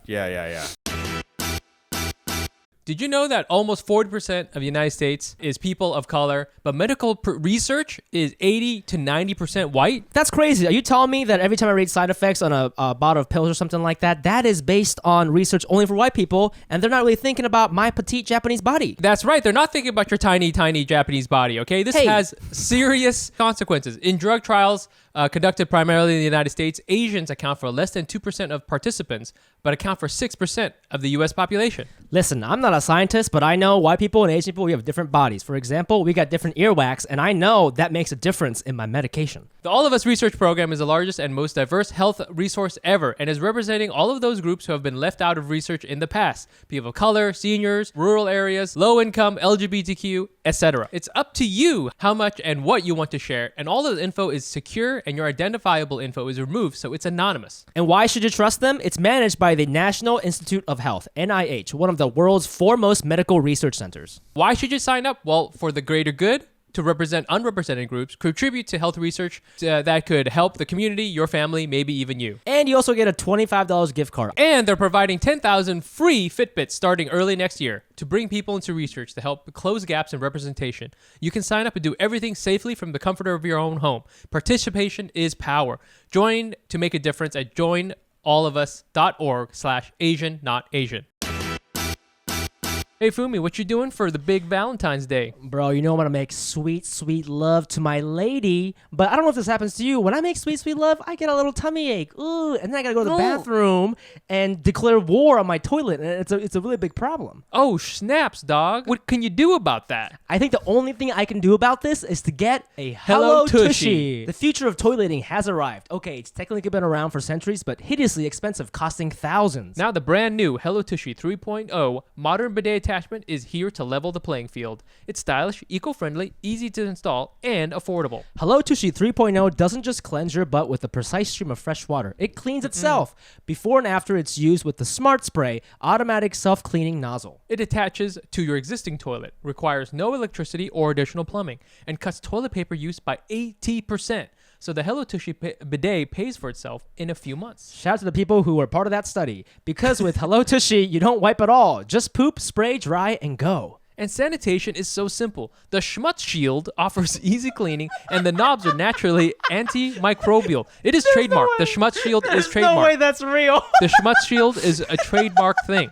Did you know that almost 40% of the United States is people of color, but medical research is 80 to 90% white?
That's crazy. Are you telling me that every time I read side effects on a bottle of pills or something like that, that is based on research only for white people, and they're not really thinking about my petite Japanese body?
That's right. They're not thinking about your tiny, tiny Japanese body, okay? This has serious consequences. In drug trials conducted primarily in the United States, Asians account for less than 2% of participants, but account for 6% of the U.S. population.
Listen, I'm not a scientist, but I know white people and Asian people, we have different bodies. For example, we got different earwax, and I know that makes a difference in my medication.
The All of Us research program is the largest and most diverse health resource ever and is representing all of those groups who have been left out of research in the past. People of color, seniors, rural areas, low income, LGBTQ, etc. It's up to you how much and what you want to share, and all of the info is secure and your identifiable info is removed, so it's anonymous.
And why should you trust them? It's managed by the National Institute of Health, NIH, one of the world's foremost medical research centers.
Why should you sign up? Well, for the greater good, to represent unrepresented groups, contribute to health research that could help the community, your family, maybe even you.
And you also get a $25 gift card.
And they're providing 10,000 free Fitbits starting early next year to bring people into research to help close gaps in representation. You can sign up and do everything safely from the comfort of your own home. Participation is power. Join to make a difference at joinallofus.org/Asian Not Asian. Hey Fumi, what you doing for the big Valentine's Day?
Bro, you know I'm gonna make sweet, sweet love to my lady, but I don't know if this happens to you. When I make sweet, sweet love, I get a little tummy ache. Ooh, and then I gotta go to the bathroom and declare war on my toilet, and it's a really big problem.
Oh, snaps, dog. What can you do about that?
I think the only thing I can do about this is to get a
Hello
Hello
Tushy.
Tushy. The future of toileting has arrived. Okay, it's technically been around for centuries, but hideously expensive, costing thousands.
Now the brand new Hello Tushy 3.0 modern bidet attachment is here to level the playing field. It's stylish, eco-friendly, easy to install, and affordable.
Hello Tushy 3.0 doesn't just cleanse your butt with a precise stream of fresh water. It cleans itself. Before and after it's used with the Smart Spray automatic self-cleaning nozzle.
It attaches to your existing toilet, requires no electricity or additional plumbing, and cuts toilet paper use by 80%. So the Hello Tushy bidet pays for itself in a few months.
Shout out to the people who were part of that study. Because with Hello Tushy, you don't wipe at all. Just poop, spray, dry, and go.
And sanitation is so simple. The Schmutz Shield offers easy cleaning, and the knobs are naturally antimicrobial. It is trademarked. The Schmutz Shield is trademarked.
No way that's real.
The Schmutz Shield is a trademark thing.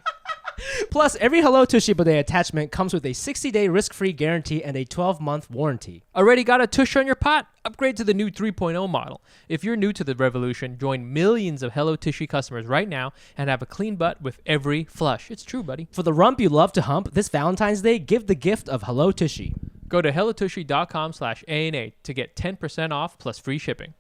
Plus, every Hello Tushy bidet attachment comes with a 60-day risk-free guarantee and a 12-month warranty.
Already got a tush on your pot? Upgrade to the new 3.0 model. If you're new to the revolution, join millions of Hello Tushy customers right now and have a clean butt with every flush. It's true, buddy.
For the rump you love to hump, this Valentine's Day, give the gift of Hello Tushy.
Go to hellotushy.com/ANA to get 10% off plus free shipping.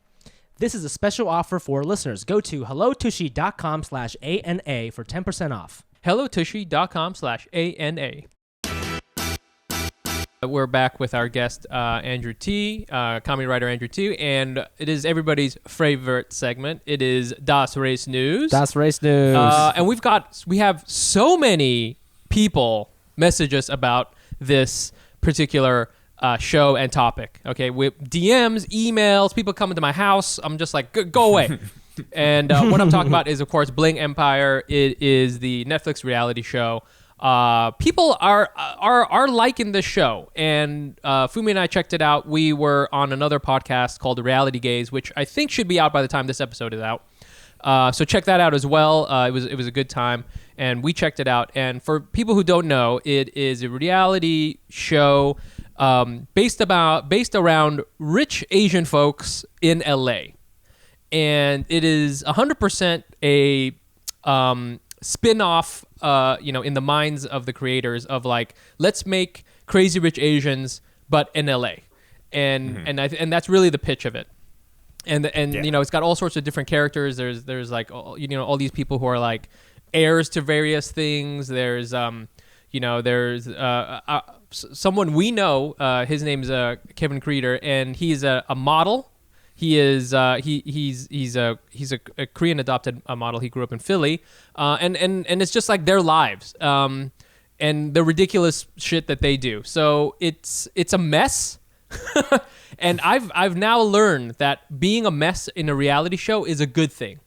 This is a special offer for listeners. Go to hellotushy.com/ANA for 10% off.
hellotushy.com/ANA. We're back with our guest, Andrew T., comedy writer Andrew T., and it is everybody's favorite segment. It is Das Race News.
Das Race News.
And we have so many people message us about this particular show and topic. Okay, with DMs, emails, people coming to my house. I'm just like, go away. And what I'm talking about is, of course, Bling Empire. It is the Netflix reality show. People are liking this show, and Fumi and I checked it out. We were on another podcast called The Reality Gaze, which I think should be out by the time this episode is out. So check that out as well. It was a good time, and we checked it out. And for people who don't know, it is a reality show based around rich Asian folks in LA, and it is 100% a spin-off, in the minds of the creators of like, let's make Crazy Rich Asians, but in LA, and that's really the pitch of it. And it's got all sorts of different characters. There's like all these people who are like heirs to various things. There's someone we know. His name's Kevin Creeder, and he's a model. He is he's a Korean adopted model. He grew up in Philly, and it's just like their lives, and the ridiculous shit that they do. So it's a mess, and I've now learned that being a mess in a reality show is a good thing.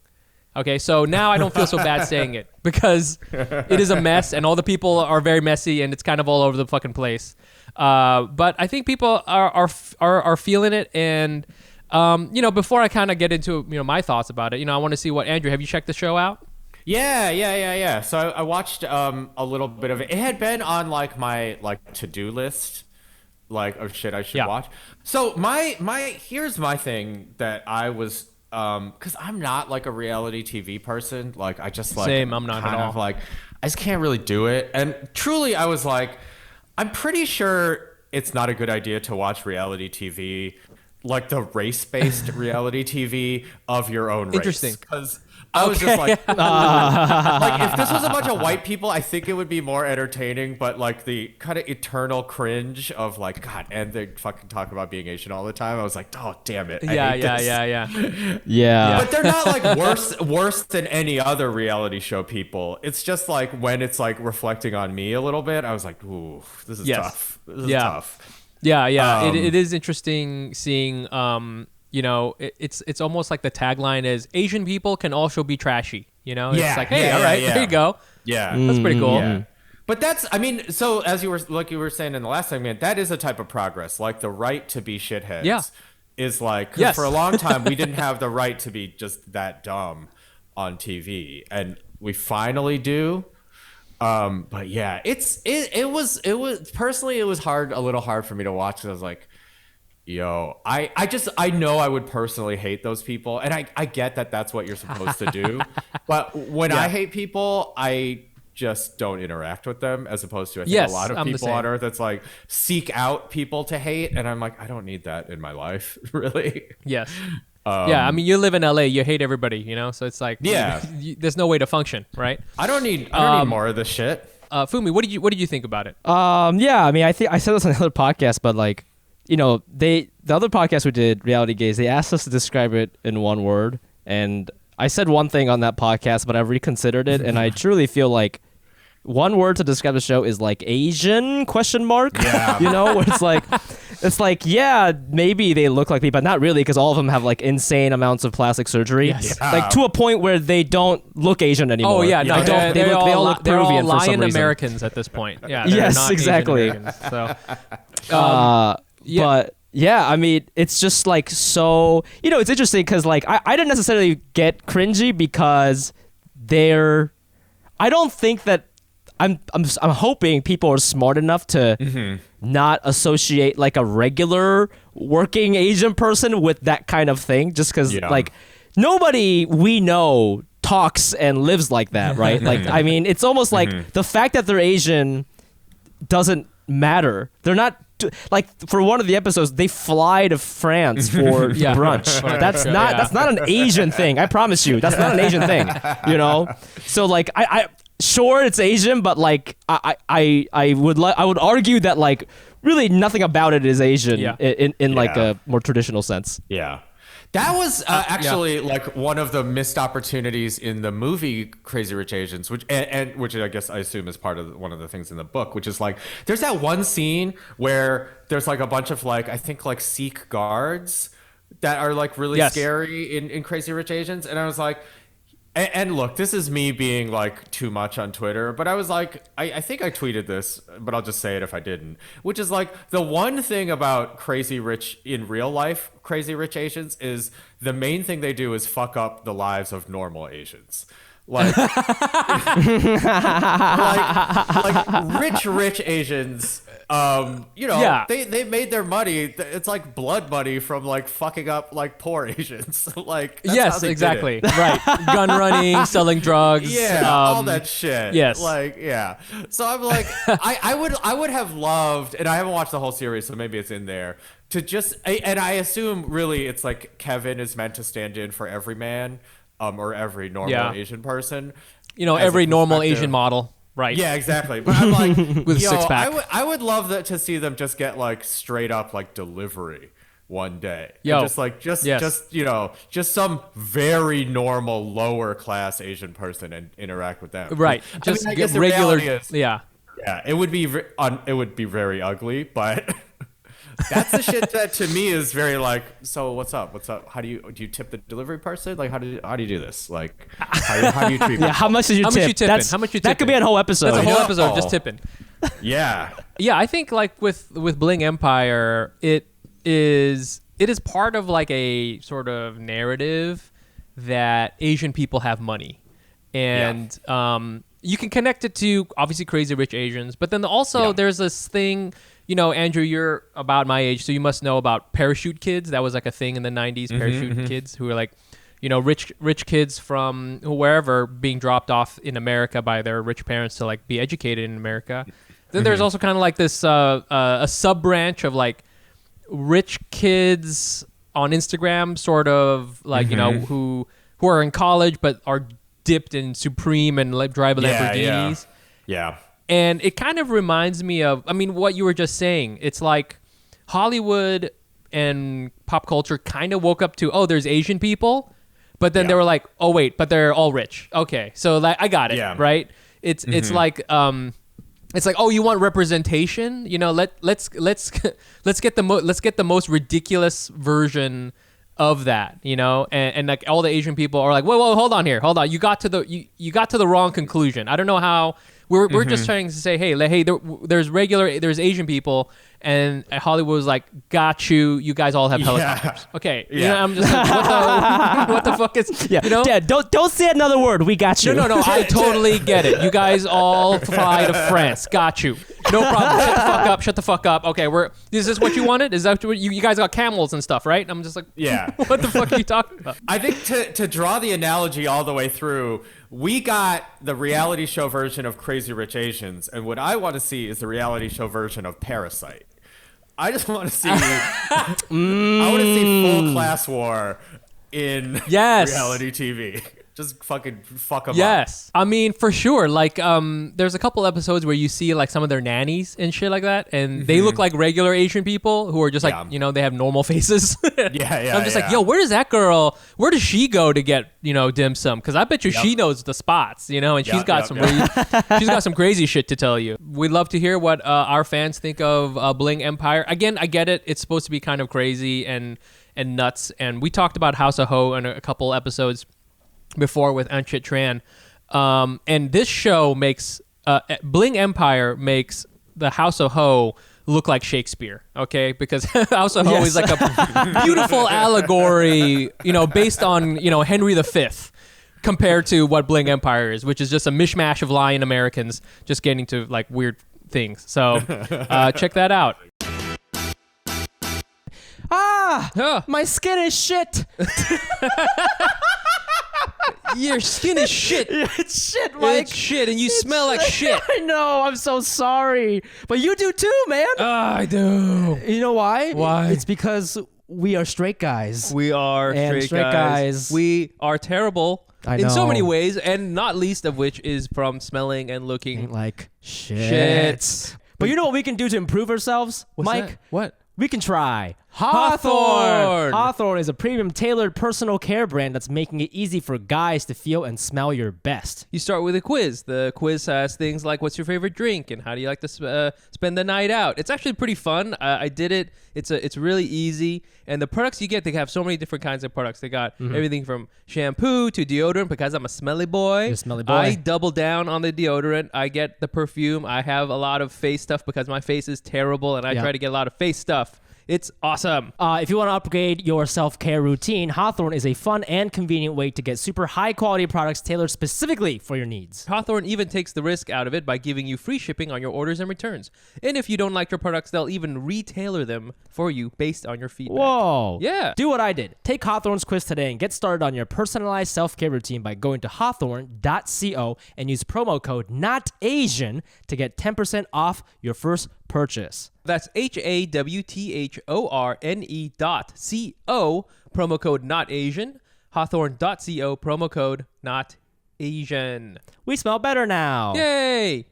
Okay, so now I don't feel so bad saying it because it is a mess, and all the people are very messy, and it's kind of all over the fucking place. But I think people are feeling it, and. Before I kind of get into my thoughts about it, I want to see what Andrew. Have you checked the show out?
Yeah. So I watched a little bit of it. It had been on like my to-do list, of shit I should watch. So here's my thing that I was because I'm not like a reality TV person. Like I just like
same. I'm not
kind
at all.
of like I just can't really do it. And truly, I was like, I'm pretty sure it's not a good idea to watch reality TV. Like the race-based reality TV of your own race.
Interesting.
Because I was just like, like if this was a bunch of white people, I think it would be more entertaining. But like the kind of eternal cringe of like, God, and they fucking talk about being Asian all the time. I was like, oh damn it. I hate this.
Yeah.
But they're not like worse than any other reality show people. It's just like when it's like reflecting on me a little bit, I was like, ooh, this is tough. This is tough.
Yeah. It is interesting seeing, it's almost like the tagline is Asian people can also be trashy. It's like, hey, all right, there you go.
Yeah.
That's pretty cool.
Yeah. But so as you were saying in the last segment, that is a type of progress. Like the right to be shitheads is like, 'cause for a long time, we didn't have the right to be just that dumb on TV. And we finally do. But yeah, it was personally, it was a little hard for me to watch because I was like, yo, I know I would personally hate those people, and I get that that's what you're supposed to do, but when I hate people, I just don't interact with them, as opposed to I think a lot of people on earth that's like seek out people to hate, and I'm like, I don't need that in my life, really.
Yes. I mean, you live in LA, you hate everybody, so it's like, there's no way to function, right?
I don't need more of this shit.
Fumi, what did you think about it?
I mean, I think I said this on another podcast, but like, the other podcast we did, Reality Gaze, they asked us to describe it in one word, and I said one thing on that podcast, but I've reconsidered it, and I truly feel like one word to describe the show is like Asian ? Yeah. Where it's like, yeah, maybe they look like me, but not really, because all of them have like insane amounts of plastic surgery, like to a point where they don't look Asian anymore.
Oh yeah, no,
they all look Peruvian for some
lion
reason.
Americans at this point. Yeah,
yes,
not
exactly.
Asian Americans,
But yeah, I mean, it's just like so. It's interesting because like I didn't necessarily get cringy because I don't think that. I'm hoping people are smart enough to not associate like a regular working Asian person with that kind of thing, just because like nobody we know talks and lives like that, right? Like, I mean, it's almost like the fact that they're Asian doesn't matter. They're not like, for one of the episodes, they fly to France for brunch. That's not an Asian thing. I promise you, that's not an Asian thing. You know, so like I sure it's Asian, but like I would argue that like really nothing about it is Asian in like a more traditional sense.
Yeah. That was actually like one of the missed opportunities in the movie Crazy Rich Asians, which I guess I assume is part of one of the things in the book, which is like there's that one scene where there's like a bunch of like I think like Sikh guards that are like really scary in Crazy Rich Asians, and I was like. And look, this is me being like too much on Twitter, but I was like, I think I tweeted this, but I'll just say it if I didn't, which is like the one thing about Crazy Rich in real life, Crazy Rich Asians, is the main thing they do is fuck up the lives of normal Asians. Like, like rich Asians, you know, they made their money. It's like blood money from like fucking up like poor Asians. Like, that's how they
exactly.
did it.
Right. Gun running, selling drugs.
Yeah, all that shit.
Yes.
Like, yeah. So I'm like, I would have loved, and I haven't watched the whole series, so maybe it's in there, to just, and I assume really it's like Kevin is meant to stand in for every man, or every normal Asian person.
You know, every normal Asian model. Right.
Yeah, exactly. But I'm like,
with a six-pack.
I would love to see them just get like straight up like delivery one day.
Yo.
And just you know, just some very normal lower class Asian person and interact with them.
Right.
I guess the
regular.
reality is,
yeah.
it would be very ugly, but that's the shit that to me is very like, so what's up? How do you tip the delivery person? Like, how do you do this? Like, how do you treat people?
How much did you tip?
How much you
That could be a whole episode.
That's a whole episode just tipping.
Yeah.
Yeah, I think like with Bling Empire, it is part of like a sort of narrative that Asian people have money, and you can connect it to obviously Crazy Rich Asians, but then also there's this thing. You know, Andrew, you're about my age, so you must know about parachute kids. That was like a thing in the 90s, parachute kids who were like, you know, rich kids from wherever being dropped off in America by their rich parents to like be educated in America. Then there's also kind of like this a sub branch of like rich kids on Instagram, sort of like, you know, who are in college but are dipped in Supreme and drive Lamborghinis.
Yeah.
And it kind of reminds me of, I mean, what you were just saying. It's like Hollywood and pop culture kind of woke up to, oh, there's Asian people, but then they were like, oh wait, but they're all rich. Okay, so like I got it, right? It's like oh, you want representation? You know, let's get the most ridiculous version of that, you know, and like all the Asian people are like, whoa, hold on, you got to the wrong conclusion. I don't know how. We're just trying to say, hey, there's Asian people, and Hollywood was like, got you guys all have helicopters. Okay, you know, I'm just like, what the fuck is, you know?
Dad, don't say another word. We got you.
No, I totally get it. You guys all fly to France. Got you. No problem. Shut the fuck up. Okay, is this what you wanted? Is that what you guys got camels and stuff, right? I'm just like, what the fuck are you talking about?
I think to draw the analogy all the way through, we got the reality show version of Crazy Rich Asians, and what I want to see is the reality show version of Parasite. I just want to see, I want to see full class war in reality TV. Just fucking fuck them up.
Yes. I mean, for sure. Like, there's a couple episodes where you see like some of their nannies and shit like that, and they look like regular Asian people who are just like, you know, they have normal faces. I'm just like, yo, where does she go to get, you know, dim sum? Because I bet you she knows the spots, you know, and she's got she's got some crazy shit to tell you. We'd love to hear what our fans think of Bling Empire. Again, I get it. It's supposed to be kind of crazy and nuts. And we talked about House of Ho in a couple episodes before with Anchit Tran, and this show makes Bling Empire makes the House of Ho look like Shakespeare, okay? Because House of Ho is like a beautiful allegory, you know, based on, you know, Henry V, compared to what Bling Empire is, which is just a mishmash of lying Americans just getting to like weird things. So check that out. Huh.
My skin is shit.
Your skin is shit.
It's shit, Mike.
It's shit, and you smell like shit.
I know. I'm so sorry, but you do too, man.
I do.
You know why?
Why?
It's because we are straight guys.
We are
And straight guys.
We are terrible
I
in so
know.
many ways, and not least of which is from smelling and looking
Like shit.
shit.
But you know what we can do to improve ourselves,
What's
Mike?
that? What?
We can try
Hawthorne.
Hawthorne is a premium tailored personal care brand that's making it easy for guys to feel and smell your best.
You start with a quiz. The quiz has things like what's your favorite drink and how do you like to spend the night out. It's actually pretty fun. I did it. It's really easy. And the products you get, they have so many different kinds of products. They got everything from shampoo to deodorant because I'm a smelly boy.
You're a smelly boy.
I double down on the deodorant. I get the perfume. I have a lot of face stuff because my face is terrible and I
Yeah.
try to get a lot of face stuff. It's awesome.
If you want to upgrade your self-care routine, Hawthorne is a fun and convenient way to get super high-quality products tailored specifically for your needs.
Hawthorne even takes the risk out of it by giving you free shipping on your orders and returns. And if you don't like your products, they'll even retailer them for you based on your feedback.
Whoa.
Yeah.
Do what I did. Take Hawthorne's quiz today and get started on your personalized self-care routine by going to hawthorne.co and use promo code NOTASIAN to get 10% off your first purchase.
That's HAWTHORNE.co, promo code not Asian. Hawthorne.co, promo code not Asian.
We smell better now.
Yay!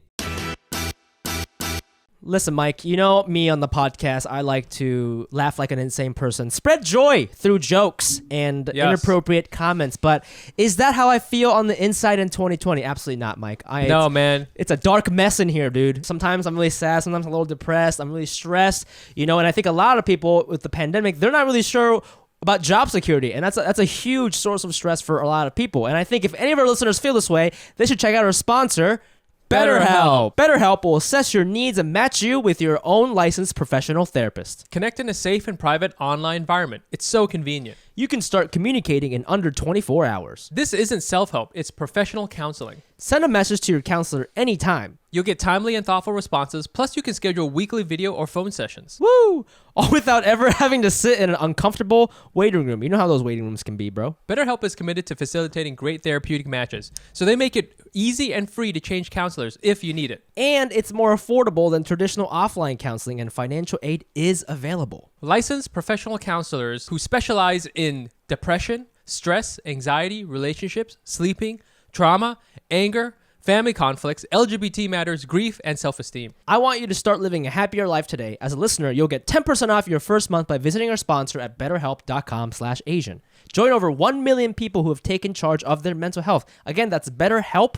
Listen, Mike, you know me on the podcast, I like to laugh like an insane person, spread joy through jokes and
Yes.
inappropriate comments. But is that how I feel on the inside in 2020? Absolutely not, Mike.
No, man.
It's a dark mess in here, dude. Sometimes I'm really sad. Sometimes I'm a little depressed. I'm really stressed, and I think a lot of people with the pandemic, they're not really sure about job security, and that's a huge source of stress for a lot of people. And I think if any of our listeners feel this way, they should check out our sponsor, BetterHelp. BetterHelp will assess your needs and match you with your own licensed professional therapist.
Connect in a safe and private online environment. It's so convenient.
You can start communicating in under 24 hours.
This isn't self-help. It's professional counseling.
Send a message to your counselor anytime.
You'll get timely and thoughtful responses, plus you can schedule weekly video or phone sessions.
Woo! All without ever having to sit in an uncomfortable waiting room. You know how those waiting rooms can be, bro.
BetterHelp is committed to facilitating great therapeutic matches, so they make it easy and free to change counselors if you need it.
And it's more affordable than traditional offline counseling, and financial aid is available.
Licensed professional counselors who specialize in depression, stress, anxiety, relationships, sleeping, trauma, anger, family conflicts, LGBT matters, grief, and self-esteem.
I want you to start living a happier life today. As a listener, you'll get 10% off your first month by visiting our sponsor at betterhelp.com/Asian. Join over 1 million people who have taken charge of their mental health. Again, that's BetterHelp,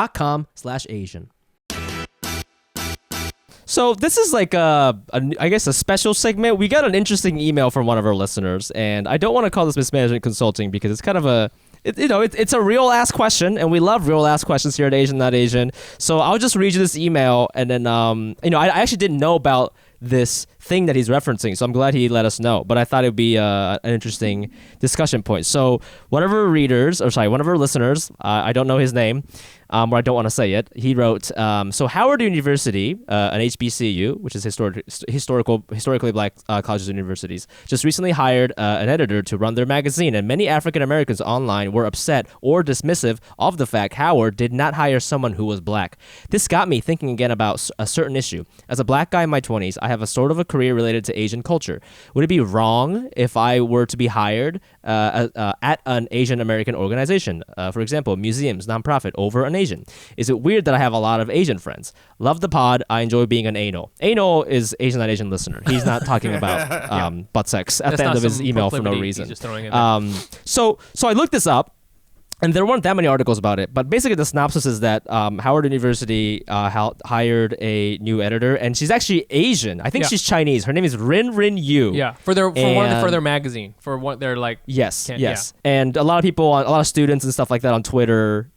HELP.com/Asian. So this is like I guess a special segment. We got an interesting email from one of our listeners, and I don't want to call this mismanagement consulting because it's kind of it's a real ass question, and we love real ass questions here at Asian Not Asian. So I'll just read you this email, and then I actually didn't know about this thing that he's referencing, so I'm glad he let us know. But I thought it would be an interesting discussion point. So one of our listeners, I don't know his name, or I don't want to say it. He wrote, so Howard University, an HBCU, which is historically black colleges and universities, just recently hired an editor to run their magazine, and many African Americans online were upset or dismissive of the fact Howard did not hire someone who was black. This got me thinking again about a certain issue. As a black guy in my 20s, I have a sort of a career related to Asian culture. Would it be wrong if I were to be hired at an Asian American organization, for example, museums, nonprofit, over an Asian? Is it weird that I have a lot of Asian friends? Love the pod. I enjoy being an anal. Anal is Asian Not Asian listener. He's not talking about butt sex at
That's
the end
not
of his
some
email for no
proclivity.
reason.
He's just throwing it in there.
So I looked this up. And there weren't that many articles about it, but basically the synopsis is that Howard University hired a new editor, and she's actually Asian. I think
Yeah.
she's Chinese. Her name is Rin Yu.
Yeah, for their magazine, for what they're like.
Yes.
Yeah.
And a lot of people, a lot of students and stuff like that on Twitter,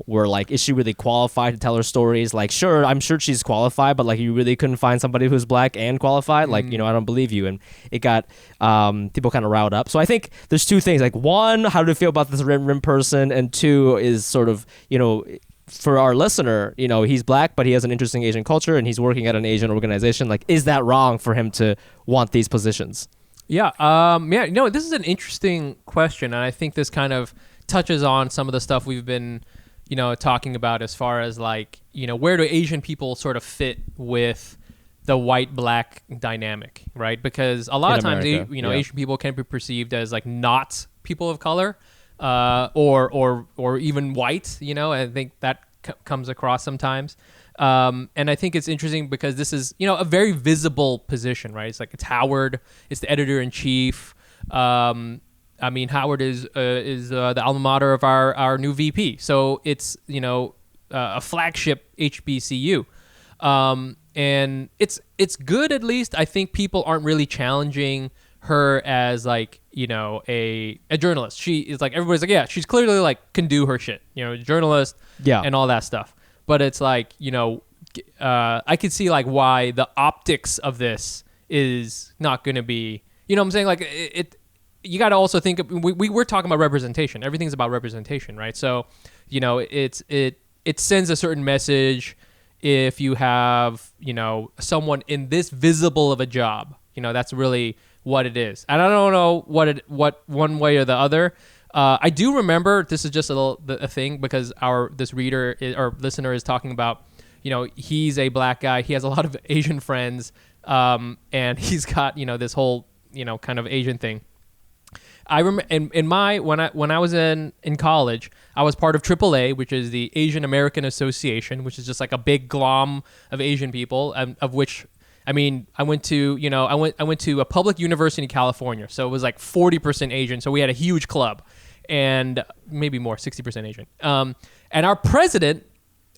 were like, is she really qualified to tell her stories? Like, sure, I'm sure she's qualified, but like, you really couldn't find somebody who's black and qualified? Like, I don't believe you. And it got people kind of riled up. So I think there's two things. Like, one, how do you feel about this Rin person? And two is sort of, for our listener, he's black, but he has an interesting Asian culture and he's working at an Asian organization. Like, is that wrong for him to want these positions?
Yeah. This is an interesting question. And I think this kind of touches on some of the stuff we've been, talking about as far as like, where do Asian people sort of fit with the white-black dynamic, right? Because a lot of times, Asian people can be perceived as like not people of color, or even white. I think that comes across sometimes. And I think it's interesting because this is, a very visible position, right? It's Howard, it's the editor-in-chief. Howard is the alma mater of our new VP. So it's, a flagship HBCU. And it's good, at least. I think people aren't really challenging her as like, a journalist. She is like, everybody's like, yeah, she's clearly like can do her shit, journalist, and all that stuff. But it's like, I could see like why the optics of this is not going to be, what I'm saying? Like you got to also think of, we're talking about representation. Everything's about representation, right? So, it sends a certain message if you have, someone in this visible of a job. That's really what it is. And I don't know what one way or the other. I do remember, this is just a thing because this reader or listener is talking about, he's a black guy. He has a lot of Asian friends, and he's got, this whole, kind of Asian thing. I remember when I was in college, I was part of AAA, which is the Asian American Association, which is just like a big glom of Asian people, of which, I went to a public university in California, so it was like 40% Asian. So we had a huge club, and maybe more, 60% Asian. And our president,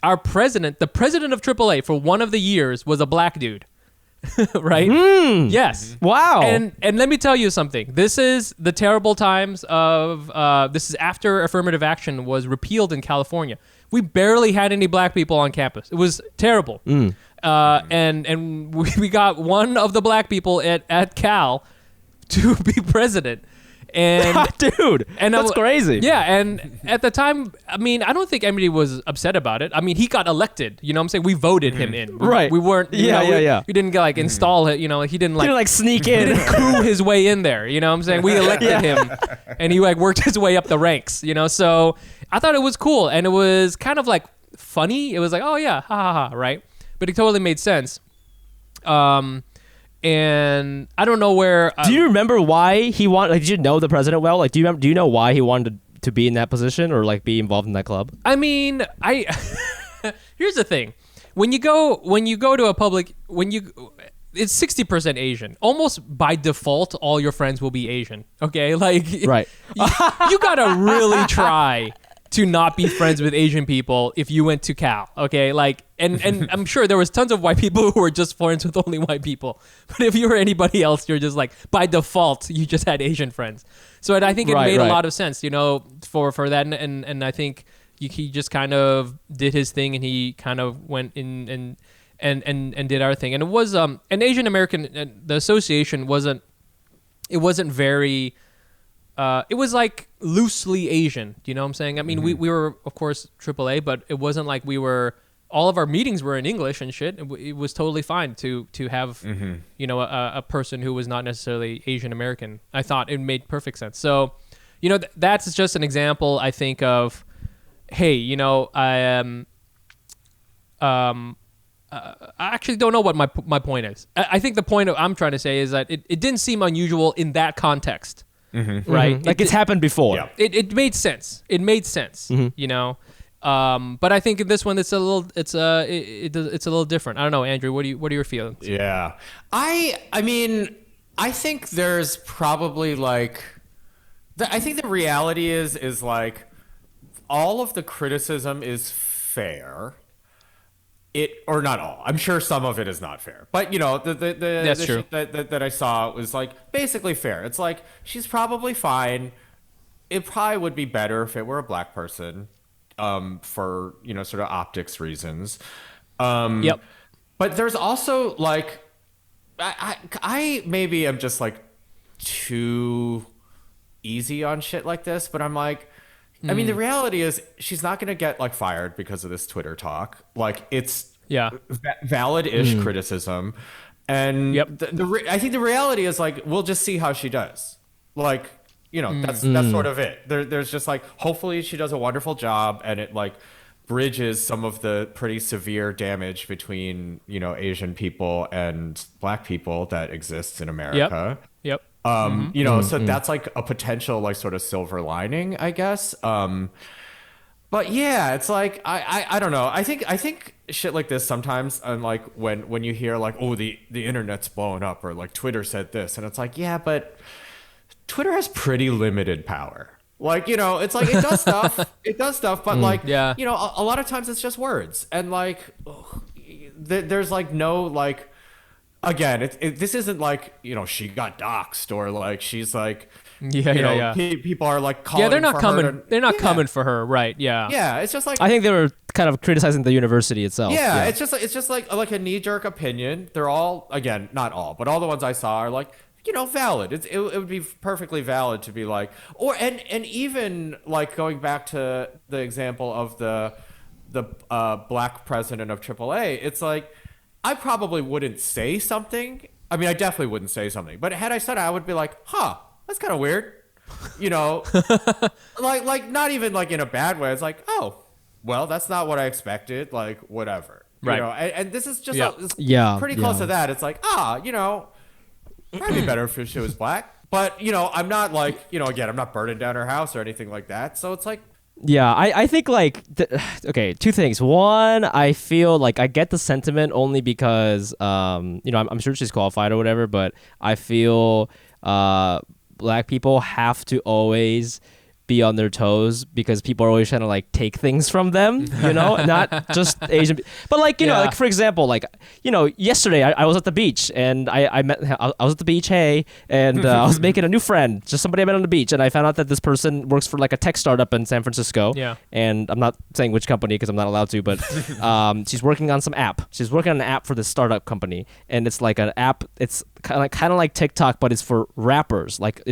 the president of AAA for one of the years was a black dude. Right? Yes.
Wow.
And let me tell you something. This is the terrible times of this is after affirmative action was repealed in California. We barely had any black people on campus. It was terrible. And we got one of the black people at Cal to be president. And
dude, and that's crazy.
Yeah, and at the time, I don't think anybody was upset about it. He got elected. You know what I'm saying? We voted him in.
Right.
We weren't. We didn't like install it. He didn't like
sneak in.
He didn't coup his way in there. You know what I'm saying? We elected him, and he like worked his way up the ranks. So I thought it was cool, and it was kind of like funny. It was like, oh yeah, ha ha ha, right? But it totally made sense. And I don't know where.
Do you remember why he wanted? Like, did you know the president well? Like, do you know why he wanted to be in that position or like be involved in that club?
Here's the thing: when you go to a public, it's 60% Asian. Almost by default, all your friends will be Asian. Okay, like
right.
You gotta really try to not be friends with Asian people if you went to Cal, okay? Like, and I'm sure there was tons of white people who were just friends with only white people. But if you were anybody else, you're just like, by default, you just had Asian friends. So I think it made a lot of sense, for that. And I think he just kind of did his thing, and he kind of went in and did our thing. And it was an Asian American. The association wasn't very. It was like loosely Asian. Do you know what I'm saying? We were, of course, AAA, but it wasn't like all of our meetings were in English and shit. It was totally fine to have, a person who was not necessarily Asian American. I thought it made perfect sense. So, that's just an example, I think, of, hey, I actually don't know what my point is. I think the point I'm trying to say is that it didn't seem unusual in that context. Right,
like it's happened before.
Yeah.
It made sense. It made sense. But I think in this one, it's a little different. I don't know, Andrew. What are your feelings?
Yeah, I think there's probably like, I think the reality is like, all of the criticism is fair. Or not all. I'm sure some of it is not fair, but the
true.
Shit that I saw was like basically fair. It's like, she's probably fine. It probably would be better if it were a black person, for sort of optics reasons.
Yep.
But there's also like, I maybe am just like too easy on shit like this, but I'm like, I mean, the reality is she's not going to get like fired because of this Twitter talk. Like it's valid-ish criticism. And I think the reality is like, we'll just see how she does. Like, you know, that's sort of it. There's just like, hopefully she does a wonderful job and it like bridges some of the pretty severe damage between, you know, Asian people and Black people that exists in America.
Yep.
You know, so that's like a potential like sort of silver lining, I guess. But yeah, it's like I don't know. I think shit like this sometimes, and like when you hear like, oh, the internet's blowing up, or like Twitter said this, and it's like, yeah, but Twitter has pretty limited power. Like, you know, it's like it does stuff, but like, you know, a lot of times it's just words, and like there's like no like, again, this isn't like, you know, she got doxxed or like she's like, people are like calling.
Yeah, they're not
for
coming.
her
They're not coming for her, right? Yeah.
Yeah, it's just like,
I think they were kind of criticizing the university itself.
yeah, it's just like a knee jerk opinion. They're all, again, not all, but all the ones I saw are like, you know, valid. It would be perfectly valid to be like, or and even like going back to the example of the Black president of AAA. It's like, I probably wouldn't say something. I mean, I definitely wouldn't say something. But had I said it, I would be like, huh, that's kind of weird. You know, like not even like in a bad way. It's like, oh, well, that's not what I expected. Like, whatever.
Right.
You know, and this is just pretty close to that. It's like, you know, it'd be better if she was Black. But, you know, I'm not like, you know, again, I'm not burning down her house or anything like that. So it's like,
yeah, I think like okay, two things. One, I feel like I get the sentiment only because you know, I'm sure she's qualified or whatever, but I feel Black people have to always be on their toes because people are always trying to like take things from them, you know, not just Asian, but like, you know, like for example, like, you know, yesterday I was at the beach and I was at the beach, and I was making a new friend, just somebody I met on the beach, and I found out that this person works for like a tech startup in San Francisco.
Yeah. And
I'm not saying which company because I'm not allowed to, but she's working on some app. She's working on an app for this startup company, and it's like an app. It's kind of like TikTok, but it's for rappers. Like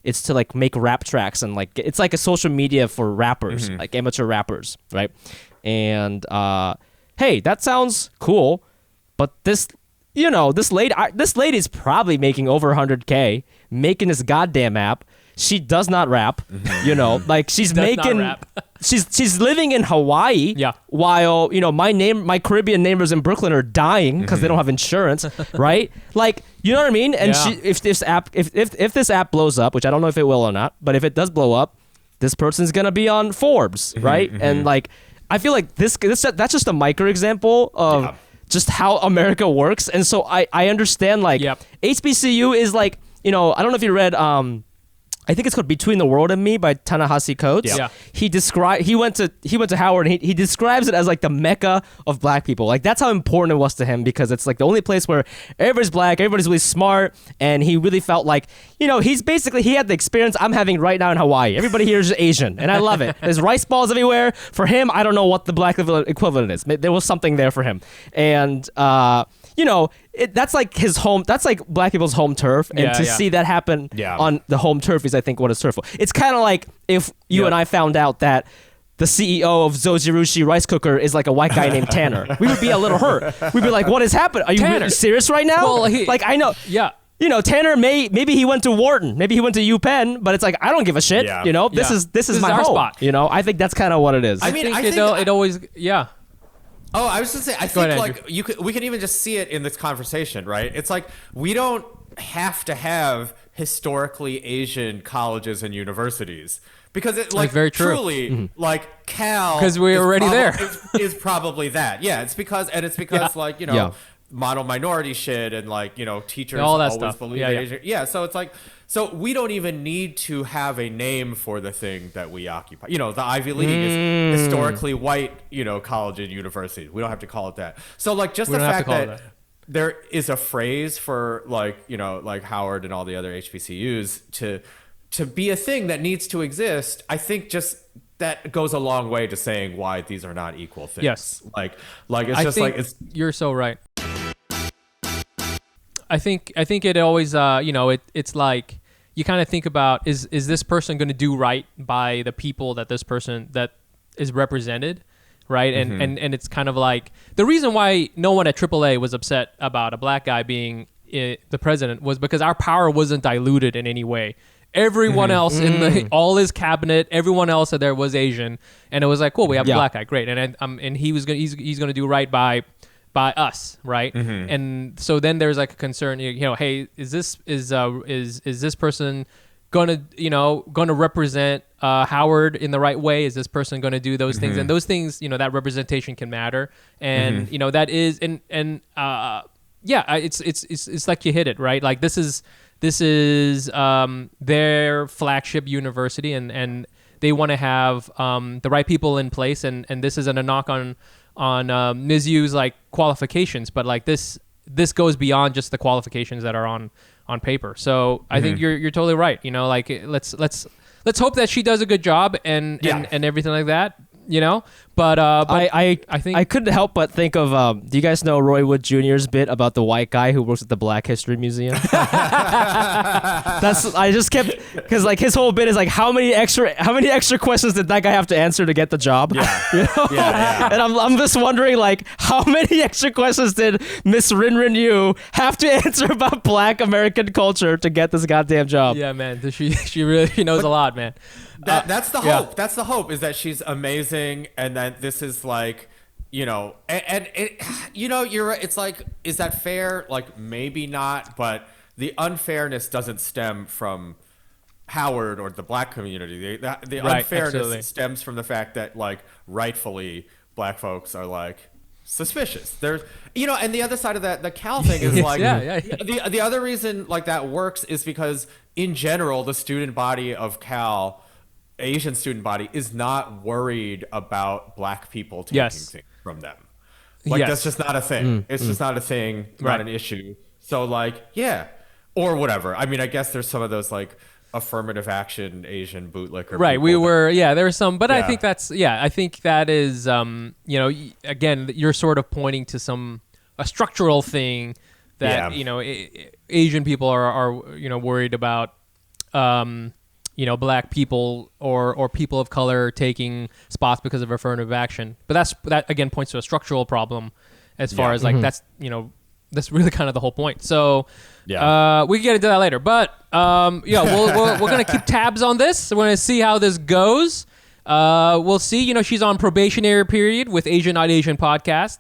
it's to like make rap tracks, and like it's like a social media for rappers, like amateur rappers, right? And hey, that sounds cool, but this, you know, this lady's probably making over 100K making this goddamn app. She does not rap, you know, like she's making, she's living in Hawaii, while, you know, my Caribbean neighbors in Brooklyn are dying because they don't have insurance, right? Like, you know what I mean? And if this app blows up, which I don't know if it will or not, but if it does blow up, this person's gonna be on Forbes, right? And like, I feel like that's just a micro example of just how America works. And so I understand like HBCU is like, you know, I don't know if you read I think it's called Between the World and Me by Ta-Nehisi Coates.
Yeah.
He went to Howard, and he describes it as like the Mecca of Black people. Like that's how important it was to him, because it's like the only place where everybody's Black, everybody's really smart, and he really felt like, you know, he had the experience I'm having right now in Hawaii. Everybody here is Asian, and I love it. There's rice balls everywhere. For him, I don't know what the Black equivalent is. There was something there for him. And you know, that's like his home. That's like Black people's home turf, and see that happen on the home turf is, I think, what it's turf for. It's kind of like if you and I found out that the CEO of Zojirushi rice cooker is like a white guy named Tanner. We would be a little hurt. We'd be like, "What has happened? Are you really serious right now?"
Well,
like I know, you know, Tanner maybe he went to Wharton, maybe he went to UPenn, but it's like, I don't give a shit. You know, this is my home spot. You know, I think that's kind of what it is.
I think it always
Oh, I was just saying, I think like we can even just see it in this conversation, right? It's like, we don't have to have historically Asian colleges and universities, because it like
very true.
Truly like Cal,
because we're already there
is probably that. Yeah, it's because like, you know, model minority shit, and like, you know, teachers
all that
always
stuff.
believe Asian. Yeah, so it's like, so we don't even need to have a name for the thing that we occupy. You know, the Ivy League is historically white, you know, college and university. We don't have to call it that. So like, just the fact that there is a phrase for like, you know, like Howard and all the other HBCUs to be a thing that needs to exist, I think just that goes a long way to saying why these are not equal things.
Yes.
Like it's just like, it's.
You're so right. I think it always, you know, it's like, you kind of think about is this person going to do right by the people that this person that is represented, right? And it's kind of like the reason why no one at AAA was upset about a black guy being the president was because our power wasn't diluted in any way. Everyone else in all his cabinet, everyone else there was Asian, and it was like, cool, we have a black guy, great, and he's gonna do right by us, right? And so then there's like a concern, hey, is this person gonna represent Howard in the right way? Is this person gonna do those things? And those things, that representation can matter, and that is it's like you hit it, right? Like this is their flagship university, and they want to have the right people in place, and this isn't a knock on MISU's like qualifications, but like this goes beyond just the qualifications that are on paper. So I think you're totally right. Like let's hope that she does a good job and everything like that. But I think
I couldn't help but think of do you guys know Roy Wood Jr.'s bit about the white guy who works at the Black History Museum? I just kept because like his whole bit is like how many extra questions did that guy have to answer to get the job? And I'm just wondering like how many extra questions did Miss Rin Yu have to answer about Black American culture to get this goddamn job?
Yeah, man, she really knows a lot, man.
That's the hope. That's the hope, is that she's amazing, and that this is like, and it, you're right. It's like, is that fair? Like, maybe not, but the unfairness doesn't stem from Howard or the black community. The unfairness
absolutely.
stems from the fact that, like, rightfully, black folks are like suspicious. There's, and the other side of that, the Cal thing is like, the other reason like that works is because in general, the student body of Cal, Asian student body, is not worried about black people taking things from them. Like that's just not a thing. It's just not a thing, not an issue. So like, or whatever. I mean, I guess there's some of those like affirmative action Asian bootlicker.
Right. We were, there was some, but I think I think that is, again, you're sort of pointing to a structural thing that, Asian people are worried about, black people or people of color taking spots because of affirmative action. But that again points to a structural problem as far as like that's really kind of the whole point. So we can get into that later. But we're gonna keep tabs on this. We're gonna see how this goes. We'll see. She's on probationary period with Asian Not Asian podcast.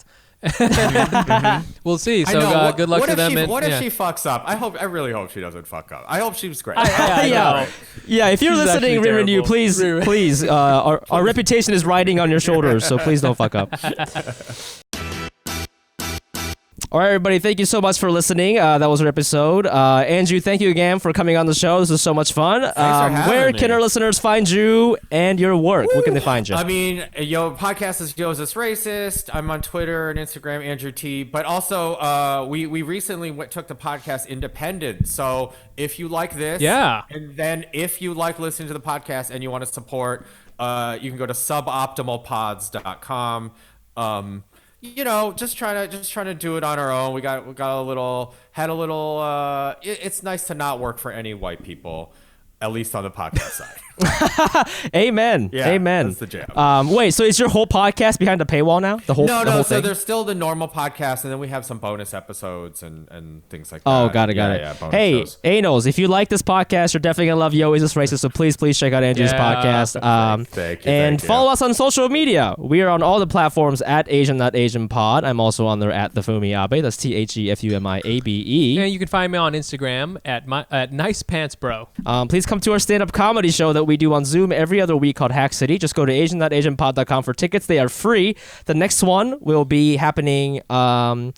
We'll see. So good luck to them.
What if she fucks up? I really hope she doesn't fuck up. I hope she was great.
If you're listening, Rin Yu, please, our reputation is riding on your shoulders, so please don't fuck up. All right, everybody, thank you so much for listening. That was our episode. Andrew, thank you again for coming on the show. This was so much fun. Where can our listeners find you and your work? Where can they find you?
I mean, your podcast is Joe's This Racist. I'm on Twitter and Instagram, Andrew T. But also, we recently took the podcast independent. So if you like this, and then if you like listening to the podcast and you want to support, you can go to suboptimalpods.com. Just trying to do it on our own. We got a little. It's nice to not work for any white people, at least on the podcast side.
Amen.
Yeah,
Amen.
That's the jam.
Wait, so is your whole podcast behind the paywall now? The whole
No.
thing?
So there's still the normal podcast, and then we have some bonus episodes and things like that.
Oh, got it.
Yeah,
hey,
shows.
Anals, if you like this podcast, you're definitely gonna love Yo Is This Racist. So please check out Andrew's podcast.
Thank
you.
Thank
Follow us on social media. We are on all the platforms at Asian Not Asian Pod. I'm also on there at the Fumiabe. That's TheFumiabe.
And you can find me on Instagram at Nice Pants Bro.
Please come to our stand-up comedy show that we do on Zoom every other week called Hack City. Just go to asian.asianpod.com for tickets. They are free. The next one will be happening February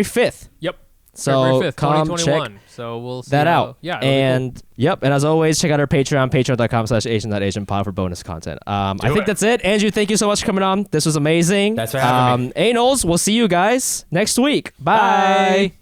5th.
Yep.
So
February 5th,
come
2021.
check
so we'll see
that out.
Yeah.
And and as always, check out our Patreon, patreon.com/asian.asianpod for bonus content. I think that's it. Andrew, thank you so much for coming on. This was amazing.
Thanks for having me.
Anals, we'll see you guys next week. Bye.